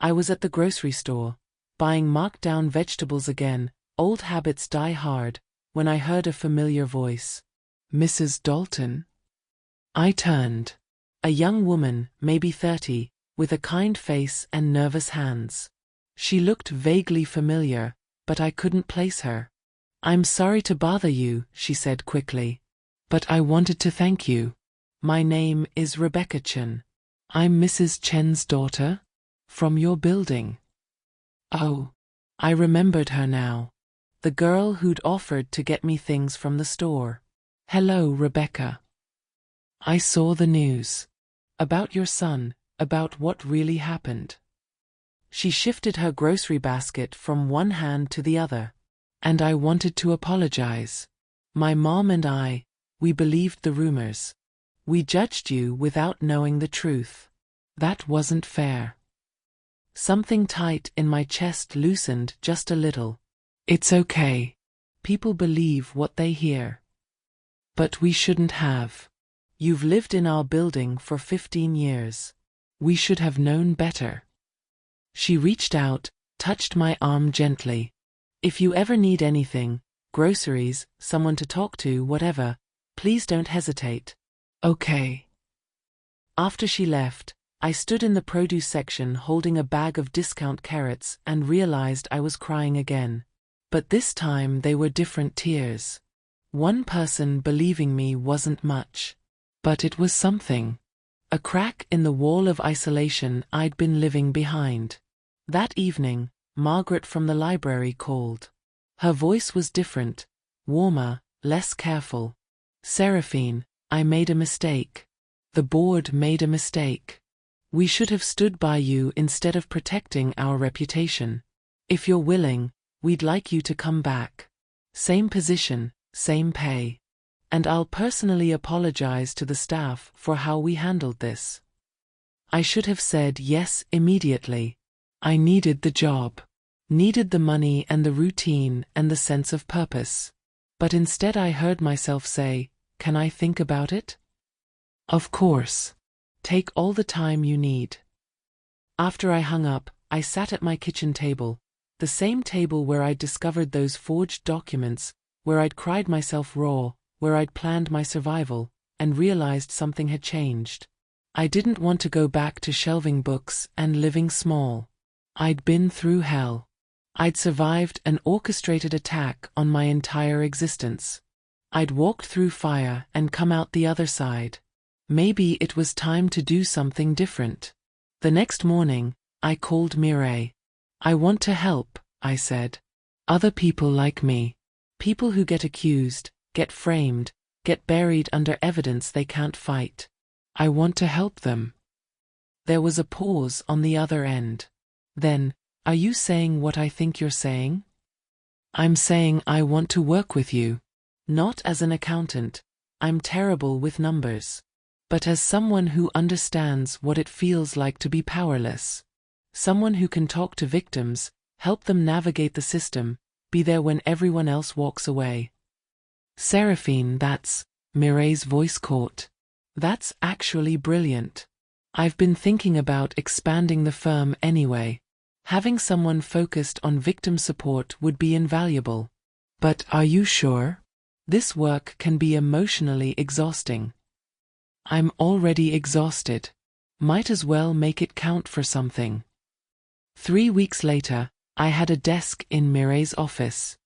I was at the grocery store, buying marked-down vegetables again, old habits die hard, when I heard a familiar voice. Mrs. Dalton? I turned. A young woman, maybe 30, with a kind face and nervous hands. She looked vaguely familiar, but I couldn't place her. I'm sorry to bother you, she said quickly. But I wanted to thank you. My name is Rebecca Chen. I'm Mrs. Chen's daughter. From your building. Oh. I remembered her now. The girl who'd offered to get me things from the store. Hello, Rebecca. I saw the news. About your son, about what really happened. She shifted her grocery basket from one hand to the other. And I wanted to apologize. My mom and I, we believed the rumors. We judged you without knowing the truth. That wasn't fair. Something tight in my chest loosened just a little. It's okay. People believe what they hear. But we shouldn't have. You've lived in our building for 15 years. We should have known better. She reached out, touched my arm gently. If you ever need anything, groceries, someone to talk to, whatever, please don't hesitate. Okay. After she left, I stood in the produce section holding a bag of discount carrots and realized I was crying again. But this time they were different tears. One person believing me wasn't much. But it was something. A crack in the wall of isolation I'd been living behind. That evening, Margaret from the library called. Her voice was different, warmer, less careful. "Seraphine, I made a mistake. The board made a mistake. We should have stood by you instead of protecting our reputation. If you're willing, we'd like you to come back. Same position, same pay. And I'll personally apologize to the staff for how we handled this." I should have said yes immediately. I needed the job. Needed the money and the routine and the sense of purpose. But instead I heard myself say, "Can I think about it?" "Of course. Take all the time you need." After I hung up, I sat at my kitchen table, the same table where I'd discovered those forged documents, where I'd cried myself raw, where I'd planned my survival, and realized something had changed. I didn't want to go back to shelving books and living small. I'd been through hell. I'd survived an orchestrated attack on my entire existence. I'd walked through fire and come out the other side. Maybe it was time to do something different. The next morning, I called Mireille. "I want to help," I said. "Other people like me. People who get accused, get framed, get buried under evidence they can't fight. I want to help them." There was a pause on the other end. Then, "Are you saying what I think you're saying?" "I'm saying I want to work with you. Not as an accountant. I'm terrible with numbers. But as someone who understands what it feels like to be powerless. Someone who can talk to victims, help them navigate the system, be there when everyone else walks away." "Seraphine, Mireille's voice caught. "That's actually brilliant. I've been thinking about expanding the firm anyway. Having someone focused on victim support would be invaluable. But are you sure? This work can be emotionally exhausting." "I'm already exhausted. Might as well make it count for something." 3 weeks later, I had a desk in Mireille's office.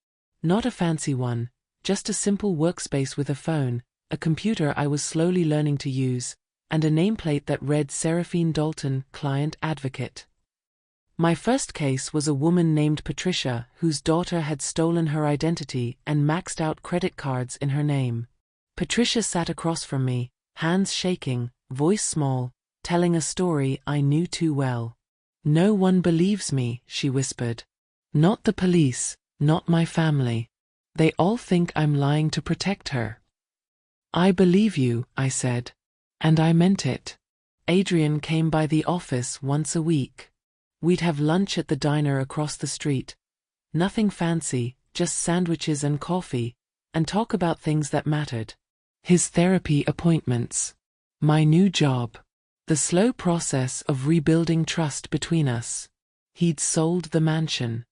Not a fancy one, just a simple workspace with a phone, a computer I was slowly learning to use, and a nameplate that read Seraphine Dalton, Client Advocate. My first case was a woman named Patricia whose daughter had stolen her identity and maxed out credit cards in her name. Patricia sat across from me, hands shaking, voice small, telling a story I knew too well. "No one believes me," she whispered. "Not the police, not my family. They all think I'm lying to protect her." "I believe you," I said. And I meant it. Adrian came by the office once a week. We'd have lunch at the diner across the street. Nothing fancy, just sandwiches and coffee, and talk about things that mattered. His therapy appointments. My new job. The slow process of rebuilding trust between us. He'd sold the mansion.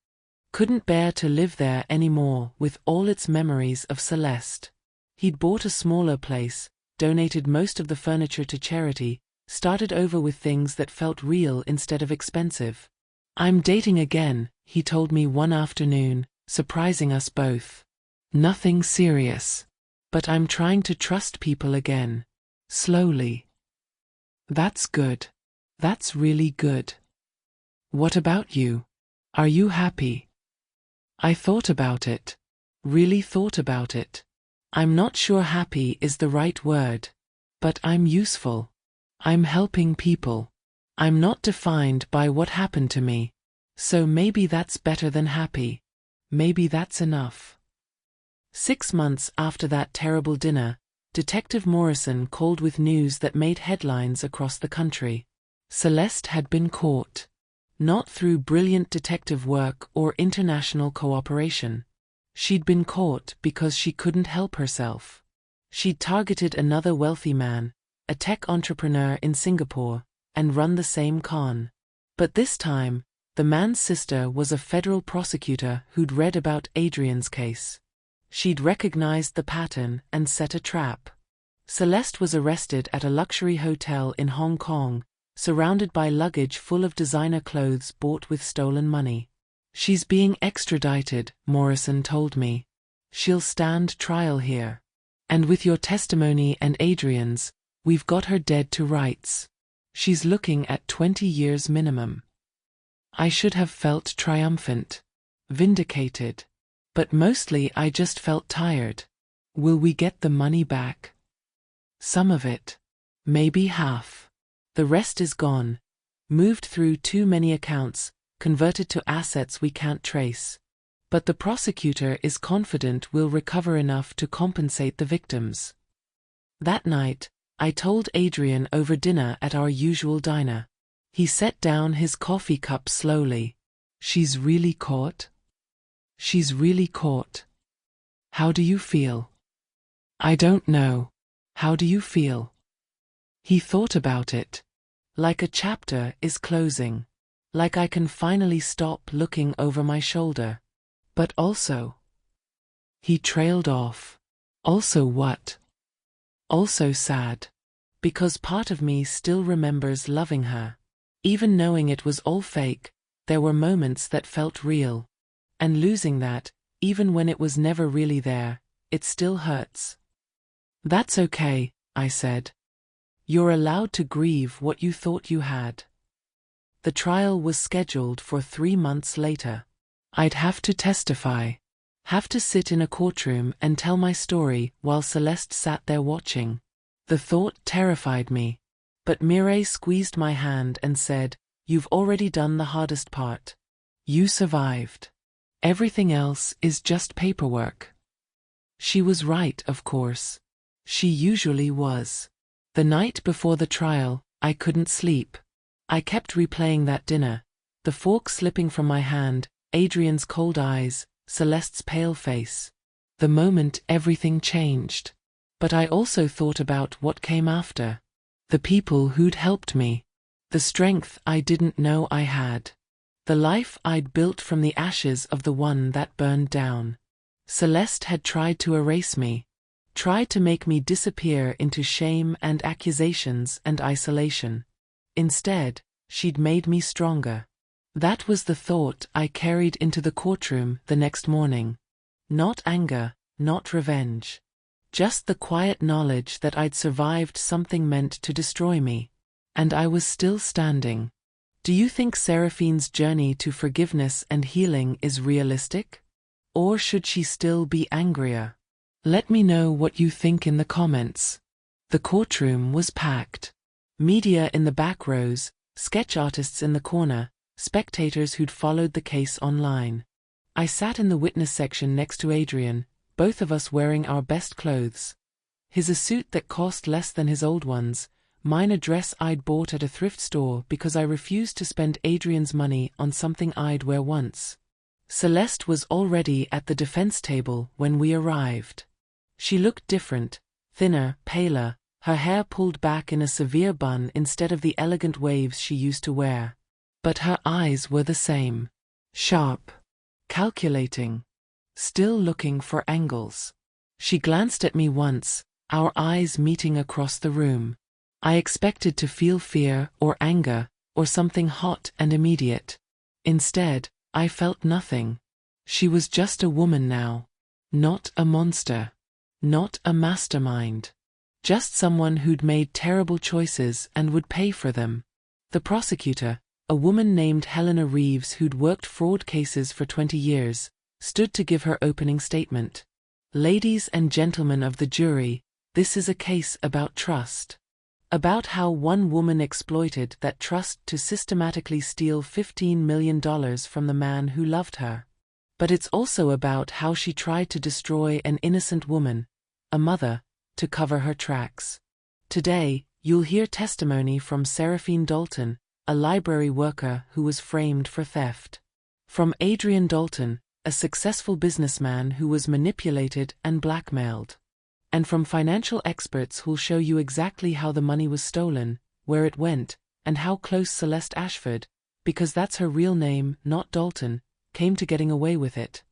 Couldn't bear to live there anymore with all its memories of Celeste. He'd bought a smaller place, donated most of the furniture to charity, started over with things that felt real instead of expensive. "I'm dating again," he told me one afternoon, surprising us both. "Nothing serious. But I'm trying to trust people again. Slowly." "That's good. That's really good. What about you? Are you happy?" I thought about it. Really thought about it. I'm not sure happy is the right word. But I'm useful. I'm helping people. I'm not defined by what happened to me. So maybe that's better than happy. Maybe that's enough. 6 months after that terrible dinner, Detective Morrison called with news that made headlines across the country. Celeste had been caught. Not through brilliant detective work or international cooperation. She'd been caught because she couldn't help herself. She'd targeted another wealthy man, a tech entrepreneur in Singapore, and run the same con. But this time, the man's sister was a federal prosecutor who'd read about Adrian's case. She'd recognized the pattern and set a trap. Celeste was arrested at a luxury hotel in Hong Kong, surrounded by luggage full of designer clothes bought with stolen money. She's being extradited, Morrison told me. She'll stand trial here. And with your testimony and Adrian's, we've got her dead to rights. She's looking at 20 years minimum. I should have felt triumphant, vindicated. But mostly I just felt tired. Will we get the money back? Some of it. Maybe half. The rest is gone. Moved through too many accounts, converted to assets we can't trace. But the prosecutor is confident we'll recover enough to compensate the victims. That night, I told Adrian over dinner at our usual diner. He set down his coffee cup slowly. She's really caught? She's really caught. How do you feel? I don't know. How do you feel? He thought about it. Like a chapter is closing. Like I can finally stop looking over my shoulder. But also. He trailed off. Also what? Also sad. Because part of me still remembers loving her. Even knowing it was all fake, there were moments that felt real. And losing that, even when it was never really there, it still hurts. That's okay, I said. You're allowed to grieve what you thought you had. The trial was scheduled for 3 months later. I'd have to testify. Have to sit in a courtroom and tell my story while Celeste sat there watching. The thought terrified me. But Mireille squeezed my hand and said, "You've already done the hardest part. You survived. Everything else is just paperwork." She was right, of course. She usually was. The night before the trial, I couldn't sleep. I kept replaying that dinner, the fork slipping from my hand, Adrian's cold eyes, Celeste's pale face. The moment everything changed. But I also thought about what came after. The people who'd helped me. The strength I didn't know I had. The life I'd built from the ashes of the one that burned down. Celeste had tried to erase me. Tried to make me disappear into shame and accusations and isolation. Instead, she'd made me stronger. That was the thought I carried into the courtroom the next morning. Not anger, not revenge. Just the quiet knowledge that I'd survived something meant to destroy me. And I was still standing. Do you think Seraphine's journey to forgiveness and healing is realistic? Or should she still be angrier? Let me know what you think in the comments. The courtroom was packed. Media in the back rows, sketch artists in the corner, spectators who'd followed the case online. I sat in the witness section next to Adrian, both of us wearing our best clothes. His a suit that cost less than his old ones, mine a dress I'd bought at a thrift store because I refused to spend Adrian's money on something I'd wear once. Celeste was already at the defense table when we arrived. She looked different, thinner, paler, her hair pulled back in a severe bun instead of the elegant waves she used to wear. But her eyes were the same. Sharp. Calculating. Still looking for angles. She glanced at me once, our eyes meeting across the room. I expected to feel fear or anger, or something hot and immediate. Instead, I felt nothing. She was just a woman now. Not a monster. Not a mastermind. Just someone who'd made terrible choices and would pay for them. The prosecutor, a woman named Helena Reeves who'd worked fraud cases for 20 years, stood to give her opening statement. Ladies and gentlemen of the jury, this is a case about trust. About how one woman exploited that trust to systematically steal $15 million from the man who loved her. But it's also about how she tried to destroy an innocent woman, a mother, to cover her tracks. Today, you'll hear testimony from Seraphine Dalton, a library worker who was framed for theft. From Adrian Dalton, a successful businessman who was manipulated and blackmailed. And from financial experts who'll show you exactly how the money was stolen, where it went, and how close Celeste Ashford, because that's her real name, not Dalton, came to getting away with it.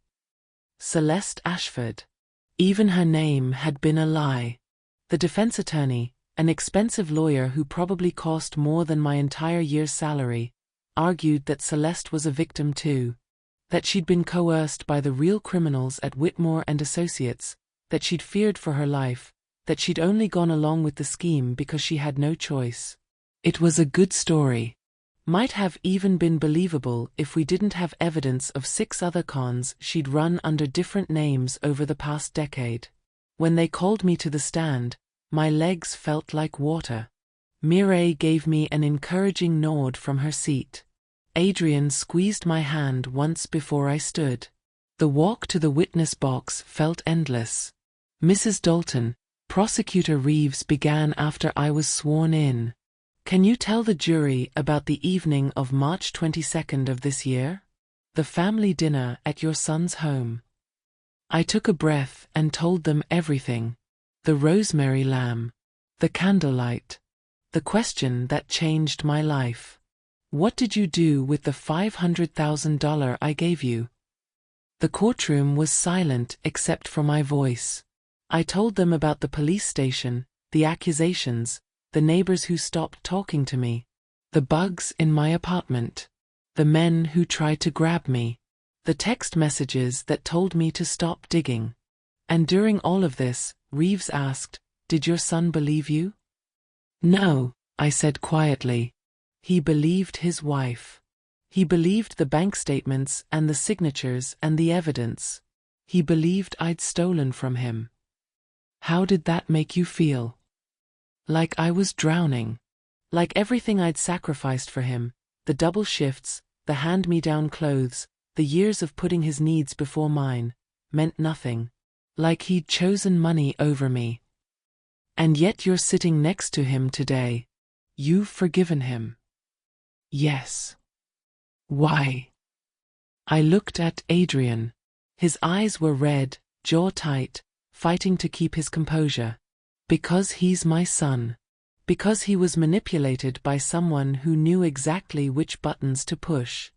Celeste Ashford. Even her name had been a lie. The defense attorney, an expensive lawyer who probably cost more than my entire year's salary, argued that Celeste was a victim too. That she'd been coerced by the real criminals at Whitmore and Associates, that she'd feared for her life, that she'd only gone along with the scheme because she had no choice. It was a good story. Might have even been believable if we didn't have evidence of 6 other cons she'd run under different names over the past decade. When they called me to the stand, my legs felt like water. Mireille gave me an encouraging nod from her seat. Adrian squeezed my hand once before I stood. The walk to the witness box felt endless. Mrs. Dalton, Prosecutor Reeves began after I was sworn in. Can you tell the jury about the evening of March 22nd of this year? The family dinner at your son's home. I took a breath and told them everything. The rosemary lamb. The candlelight. The question that changed my life. What did you do with the $500,000 I gave you? The courtroom was silent except for my voice. I told them about the police station, the accusations, the neighbors who stopped talking to me, the bugs in my apartment, the men who tried to grab me, the text messages that told me to stop digging. And during all of this, Reeves asked, "Did your son believe you?" "No," I said quietly. He believed his wife. He believed the bank statements and the signatures and the evidence. He believed I'd stolen from him. How did that make you feel? Like I was drowning. Like everything I'd sacrificed for him, the double shifts, the hand-me-down clothes, the years of putting his needs before mine, meant nothing. Like he'd chosen money over me. And yet you're sitting next to him today. You've forgiven him. Yes. Why? I looked at Adrian. His eyes were red, jaw tight, fighting to keep his composure. Because he's my son. Because he was manipulated by someone who knew exactly which buttons to push.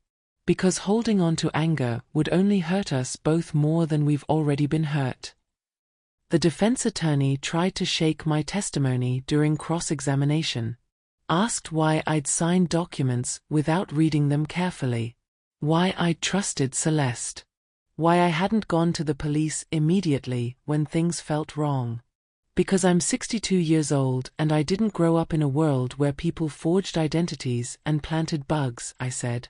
Because holding on to anger would only hurt us both more than we've already been hurt. The defense attorney tried to shake my testimony during cross-examination. Asked why I'd signed documents without reading them carefully. Why I'd trusted Celeste. Why I hadn't gone to the police immediately when things felt wrong. Because I'm 62 years old and I didn't grow up in a world where people forged identities and planted bugs, I said.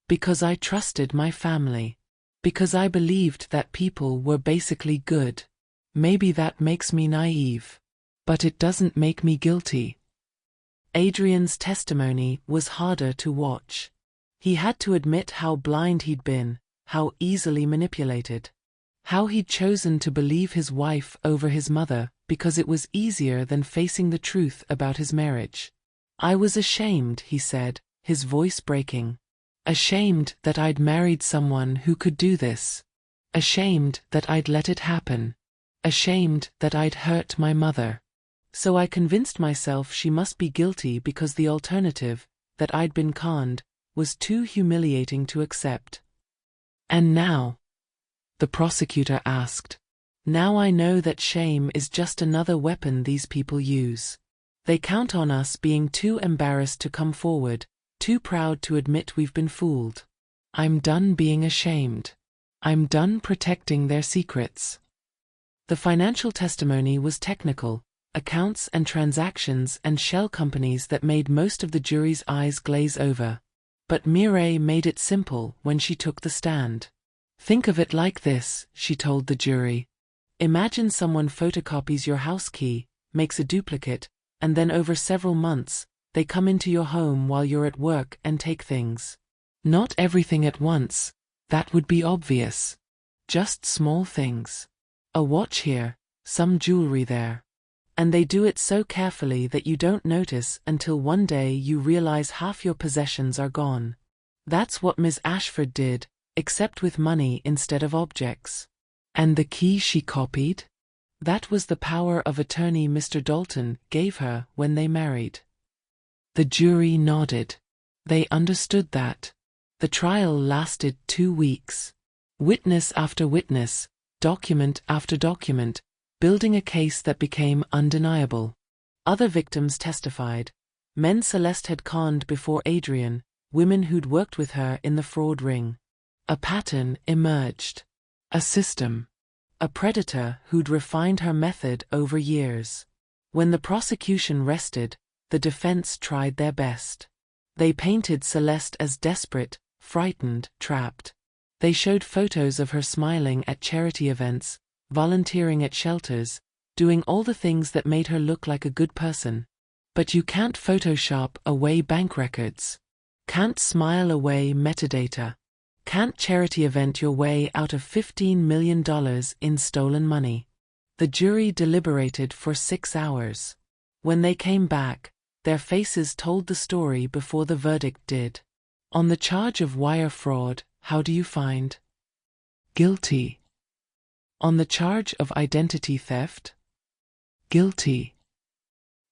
Because I trusted my family. Because I believed that people were basically good. Maybe that makes me naive. But it doesn't make me guilty. Adrian's testimony was harder to watch. He had to admit how blind he'd been, how easily manipulated. How he'd chosen to believe his wife over his mother because it was easier than facing the truth about his marriage. I was ashamed, he said, his voice breaking. Ashamed that I'd married someone who could do this. Ashamed that I'd let it happen. Ashamed that I'd hurt my mother. So I convinced myself she must be guilty because the alternative, that I'd been conned, was too humiliating to accept. And now? The prosecutor asked. Now I know that shame is just another weapon these people use. They count on us being too embarrassed to come forward, too proud to admit we've been fooled. I'm done being ashamed. I'm done protecting their secrets. The financial testimony was technical, accounts and transactions and shell companies that made most of the jury's eyes glaze over. But Mireille made it simple when she took the stand. Think of it like this, she told the jury. Imagine someone photocopies your house key, makes a duplicate, and then over several months, they come into your home while you're at work and take things. Not everything at once, that would be obvious. Just small things. A watch here, some jewelry there. And they do it so carefully that you don't notice until one day you realize half your possessions are gone. That's what Ms. Ashford did, except with money instead of objects. And the key she copied? That was the power of attorney Mr. Dalton gave her when they married. The jury nodded. They understood that. The trial lasted 2 weeks. Witness after witness, document after document, building a case that became undeniable. Other victims testified. Men Celeste had conned before Adrian, women who'd worked with her in the fraud ring. A pattern emerged. A system. A predator who'd refined her method over years. When the prosecution rested, the defense tried their best. They painted Celeste as desperate, frightened, trapped. They showed photos of her smiling at charity events, volunteering at shelters, doing all the things that made her look like a good person. But you can't Photoshop away bank records. Can't smile away metadata. Can't charity event your way out of $15 million in stolen money. The jury deliberated for 6 hours. When they came back, their faces told the story before the verdict did. On the charge of wire fraud, how do you find? Guilty. On the charge of identity theft? Guilty.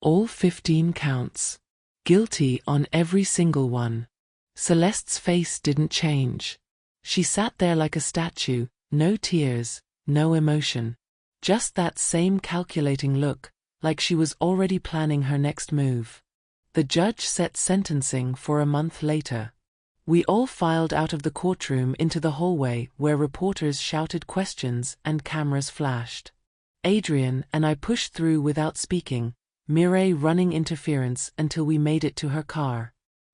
All 15 counts. Guilty on every single one. Celeste's face didn't change. She sat there like a statue, no tears, no emotion. Just that same calculating look, like she was already planning her next move. The judge set sentencing for a month later. We all filed out of the courtroom into the hallway where reporters shouted questions and cameras flashed. Adrian and I pushed through without speaking, Mireille running interference until we made it to her car.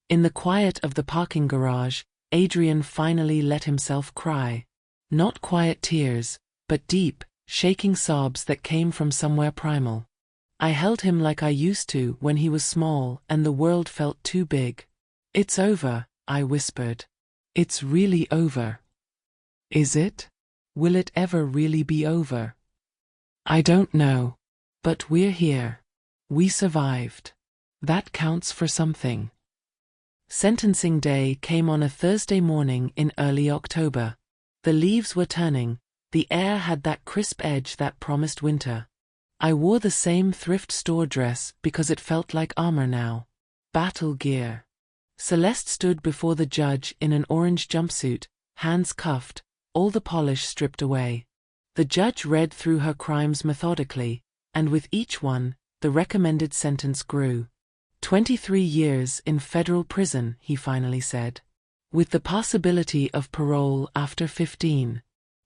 In the quiet of the parking garage, Adrian finally let himself cry. Not quiet tears, but deep, shaking sobs that came from somewhere primal. I held him like I used to when he was small and the world felt too big. "It's over," I whispered. "It's really over." "Is it? Will it ever really be over?" "I don't know. But we're here. We survived. That counts for something." Sentencing day came on a Thursday morning in early October. The leaves were turning, the air had that crisp edge that promised winter. I wore the same thrift store dress because it felt like armor now. Battle gear. Celeste stood before the judge in an orange jumpsuit, hands cuffed, all the polish stripped away. The judge read through her crimes methodically, and with each one, the recommended sentence grew. 23 years in federal prison, he finally said. With the possibility of parole after 15.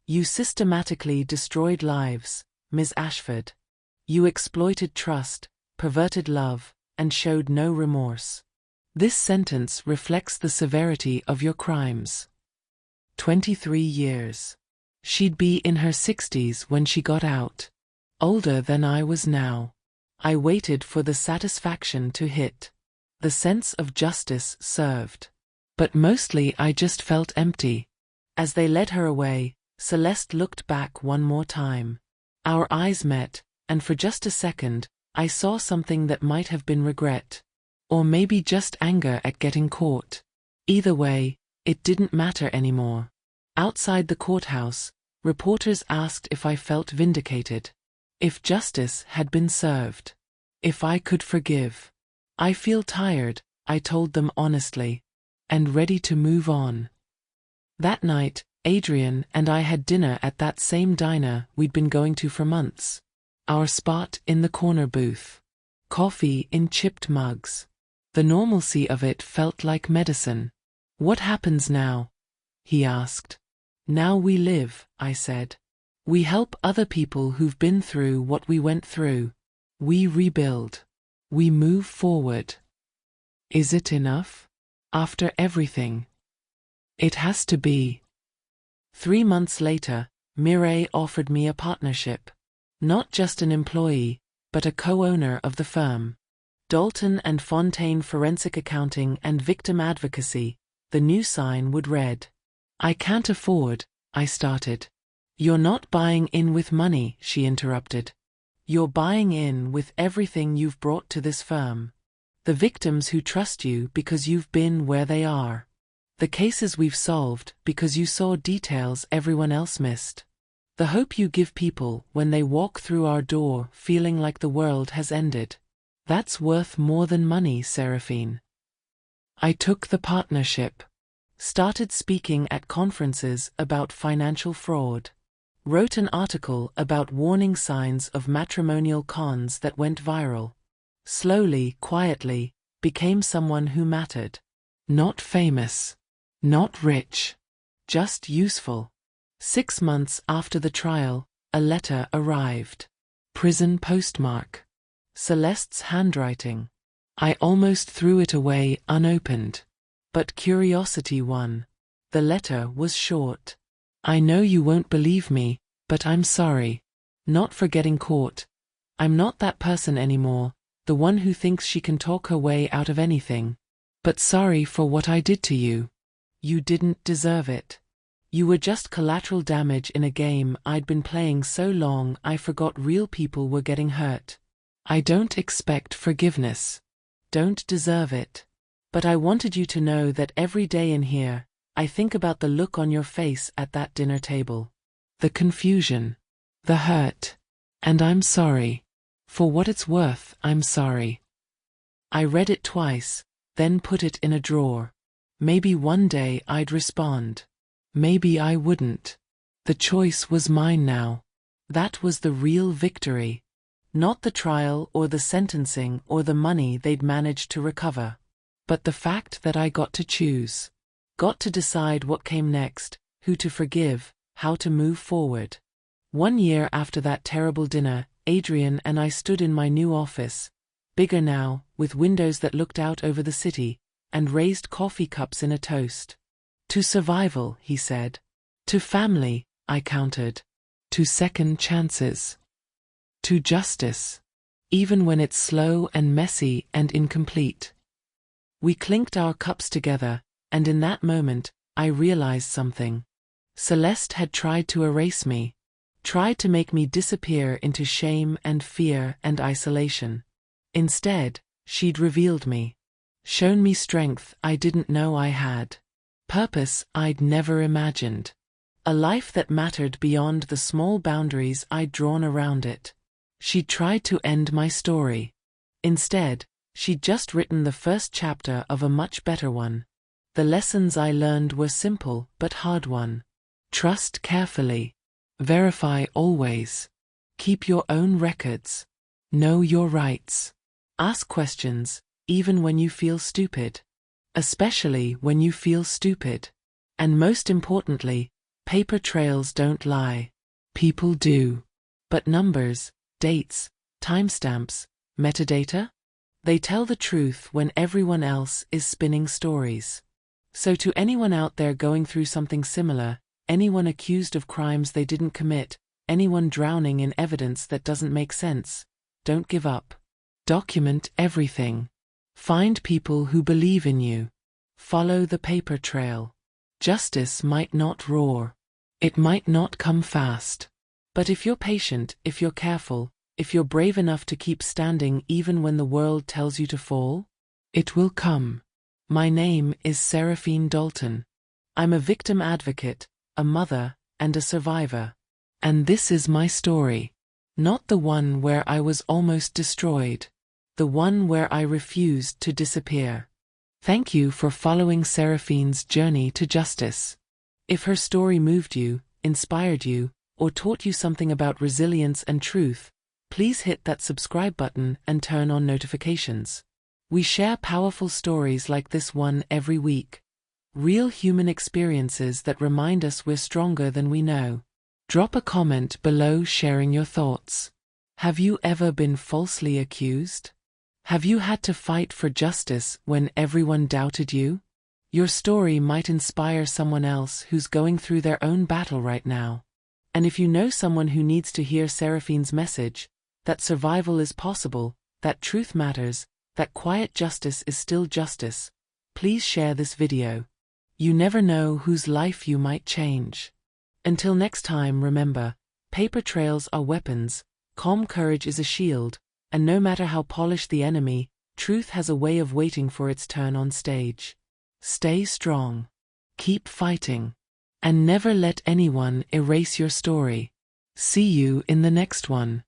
You systematically destroyed lives, Ms. Ashford. You exploited trust, perverted love, and showed no remorse. This sentence reflects the severity of your crimes. 23 years. She'd be in her 60s when she got out. Older than I was now. I waited for the satisfaction to hit. The sense of justice served. But mostly I just felt empty. As they led her away, Celeste looked back one more time. Our eyes met, and for just a second, I saw something that might have been regret. Or maybe just anger at getting caught. Either way, it didn't matter anymore. Outside the courthouse, reporters asked if I felt vindicated. If justice had been served. If I could forgive. "I feel tired," I told them honestly. "And ready to move on." That night, Adrian and I had dinner at that same diner we'd been going to for months. Our spot in the corner booth. Coffee in chipped mugs. The normalcy of it felt like medicine. "What happens now?" he asked. "Now we live," I said. "We help other people who've been through what we went through. We rebuild. We move forward." Is it enough? After everything? It has to be. 3 months later, Mireille offered me a partnership. Not just an employee, but a co-owner of the firm. Dalton and Fontaine Forensic Accounting and Victim Advocacy, the new sign would read. "I can't afford," I started. "You're not buying in with money," she interrupted. "You're buying in with everything you've brought to this firm. The victims who trust you because you've been where they are. The cases we've solved because you saw details everyone else missed. The hope you give people when they walk through our door feeling like the world has ended. That's worth more than money, Seraphine." I took the partnership. Started speaking at conferences about financial fraud. Wrote an article about warning signs of matrimonial cons that went viral. Slowly, quietly, became someone who mattered. Not famous. Not rich. Just useful. 6 months after the trial, a letter arrived. Prison postmark. Celeste's handwriting. I almost threw it away unopened. But curiosity won. The letter was short. I know you won't believe me, but I'm sorry. Not for getting caught. I'm not that person anymore, the one who thinks she can talk her way out of anything. But sorry for what I did to you. You didn't deserve it. You were just collateral damage in a game I'd been playing so long I forgot real people were getting hurt. I don't expect forgiveness. Don't deserve it. But I wanted you to know that every day in here, I think about the look on your face at that dinner table. The confusion. The hurt. And I'm sorry. For what it's worth, I'm sorry. I read it twice, then put it in a drawer. Maybe one day I'd respond. Maybe I wouldn't. The choice was mine now. That was the real victory. Not the trial or the sentencing or the money they'd managed to recover. But the fact that I got to choose. Got to decide what came next, who to forgive, how to move forward. 1 year after that terrible dinner, Adrian and I stood in my new office. Bigger now, with windows that looked out over the city, and raised coffee cups in a toast. To survival, he said. To family, I countered. To second chances. To justice. Even when it's slow and messy and incomplete. We clinked our cups together, and in that moment, I realized something. Celeste had tried to erase me. Tried to make me disappear into shame and fear and isolation. Instead, she'd revealed me. Shown me strength I didn't know I had. Purpose I'd never imagined. A life that mattered beyond the small boundaries I'd drawn around it. She'd tried to end my story. Instead, she'd just written the first chapter of a much better one. The lessons I learned were simple but hard one. Trust carefully. Verify always. Keep your own records. Know your rights. Ask questions, even when you feel stupid. Especially when you feel stupid. And most importantly, paper trails don't lie. People do. But numbers, dates, timestamps, metadata? They tell the truth when everyone else is spinning stories. So to anyone out there going through something similar, anyone accused of crimes they didn't commit, anyone drowning in evidence that doesn't make sense, don't give up. Document everything. Find people who believe in you. Follow the paper trail. Justice might not roar. It might not come fast. But if you're patient, if you're careful, if you're brave enough to keep standing even when the world tells you to fall, it will come. My name is Seraphine Dalton. I'm a victim advocate, a mother, and a survivor. And this is my story. Not the one where I was almost destroyed. The one where I refused to disappear. Thank you for following Seraphine's journey to justice. If her story moved you, inspired you, or taught you something about resilience and truth, please hit that subscribe button and turn on notifications. We share powerful stories like this one every week. Real human experiences that remind us we're stronger than we know. Drop a comment below sharing your thoughts. Have you ever been falsely accused? Have you had to fight for justice when everyone doubted you? Your story might inspire someone else who's going through their own battle right now. And if you know someone who needs to hear Seraphine's message, that survival is possible, that truth matters, that quiet justice is still justice, please share this video. You never know whose life you might change. Until next time, remember, paper trails are weapons, calm courage is a shield, and no matter how polished the enemy, truth has a way of waiting for its turn on stage. Stay strong. Keep fighting. And never let anyone erase your story. See you in the next one.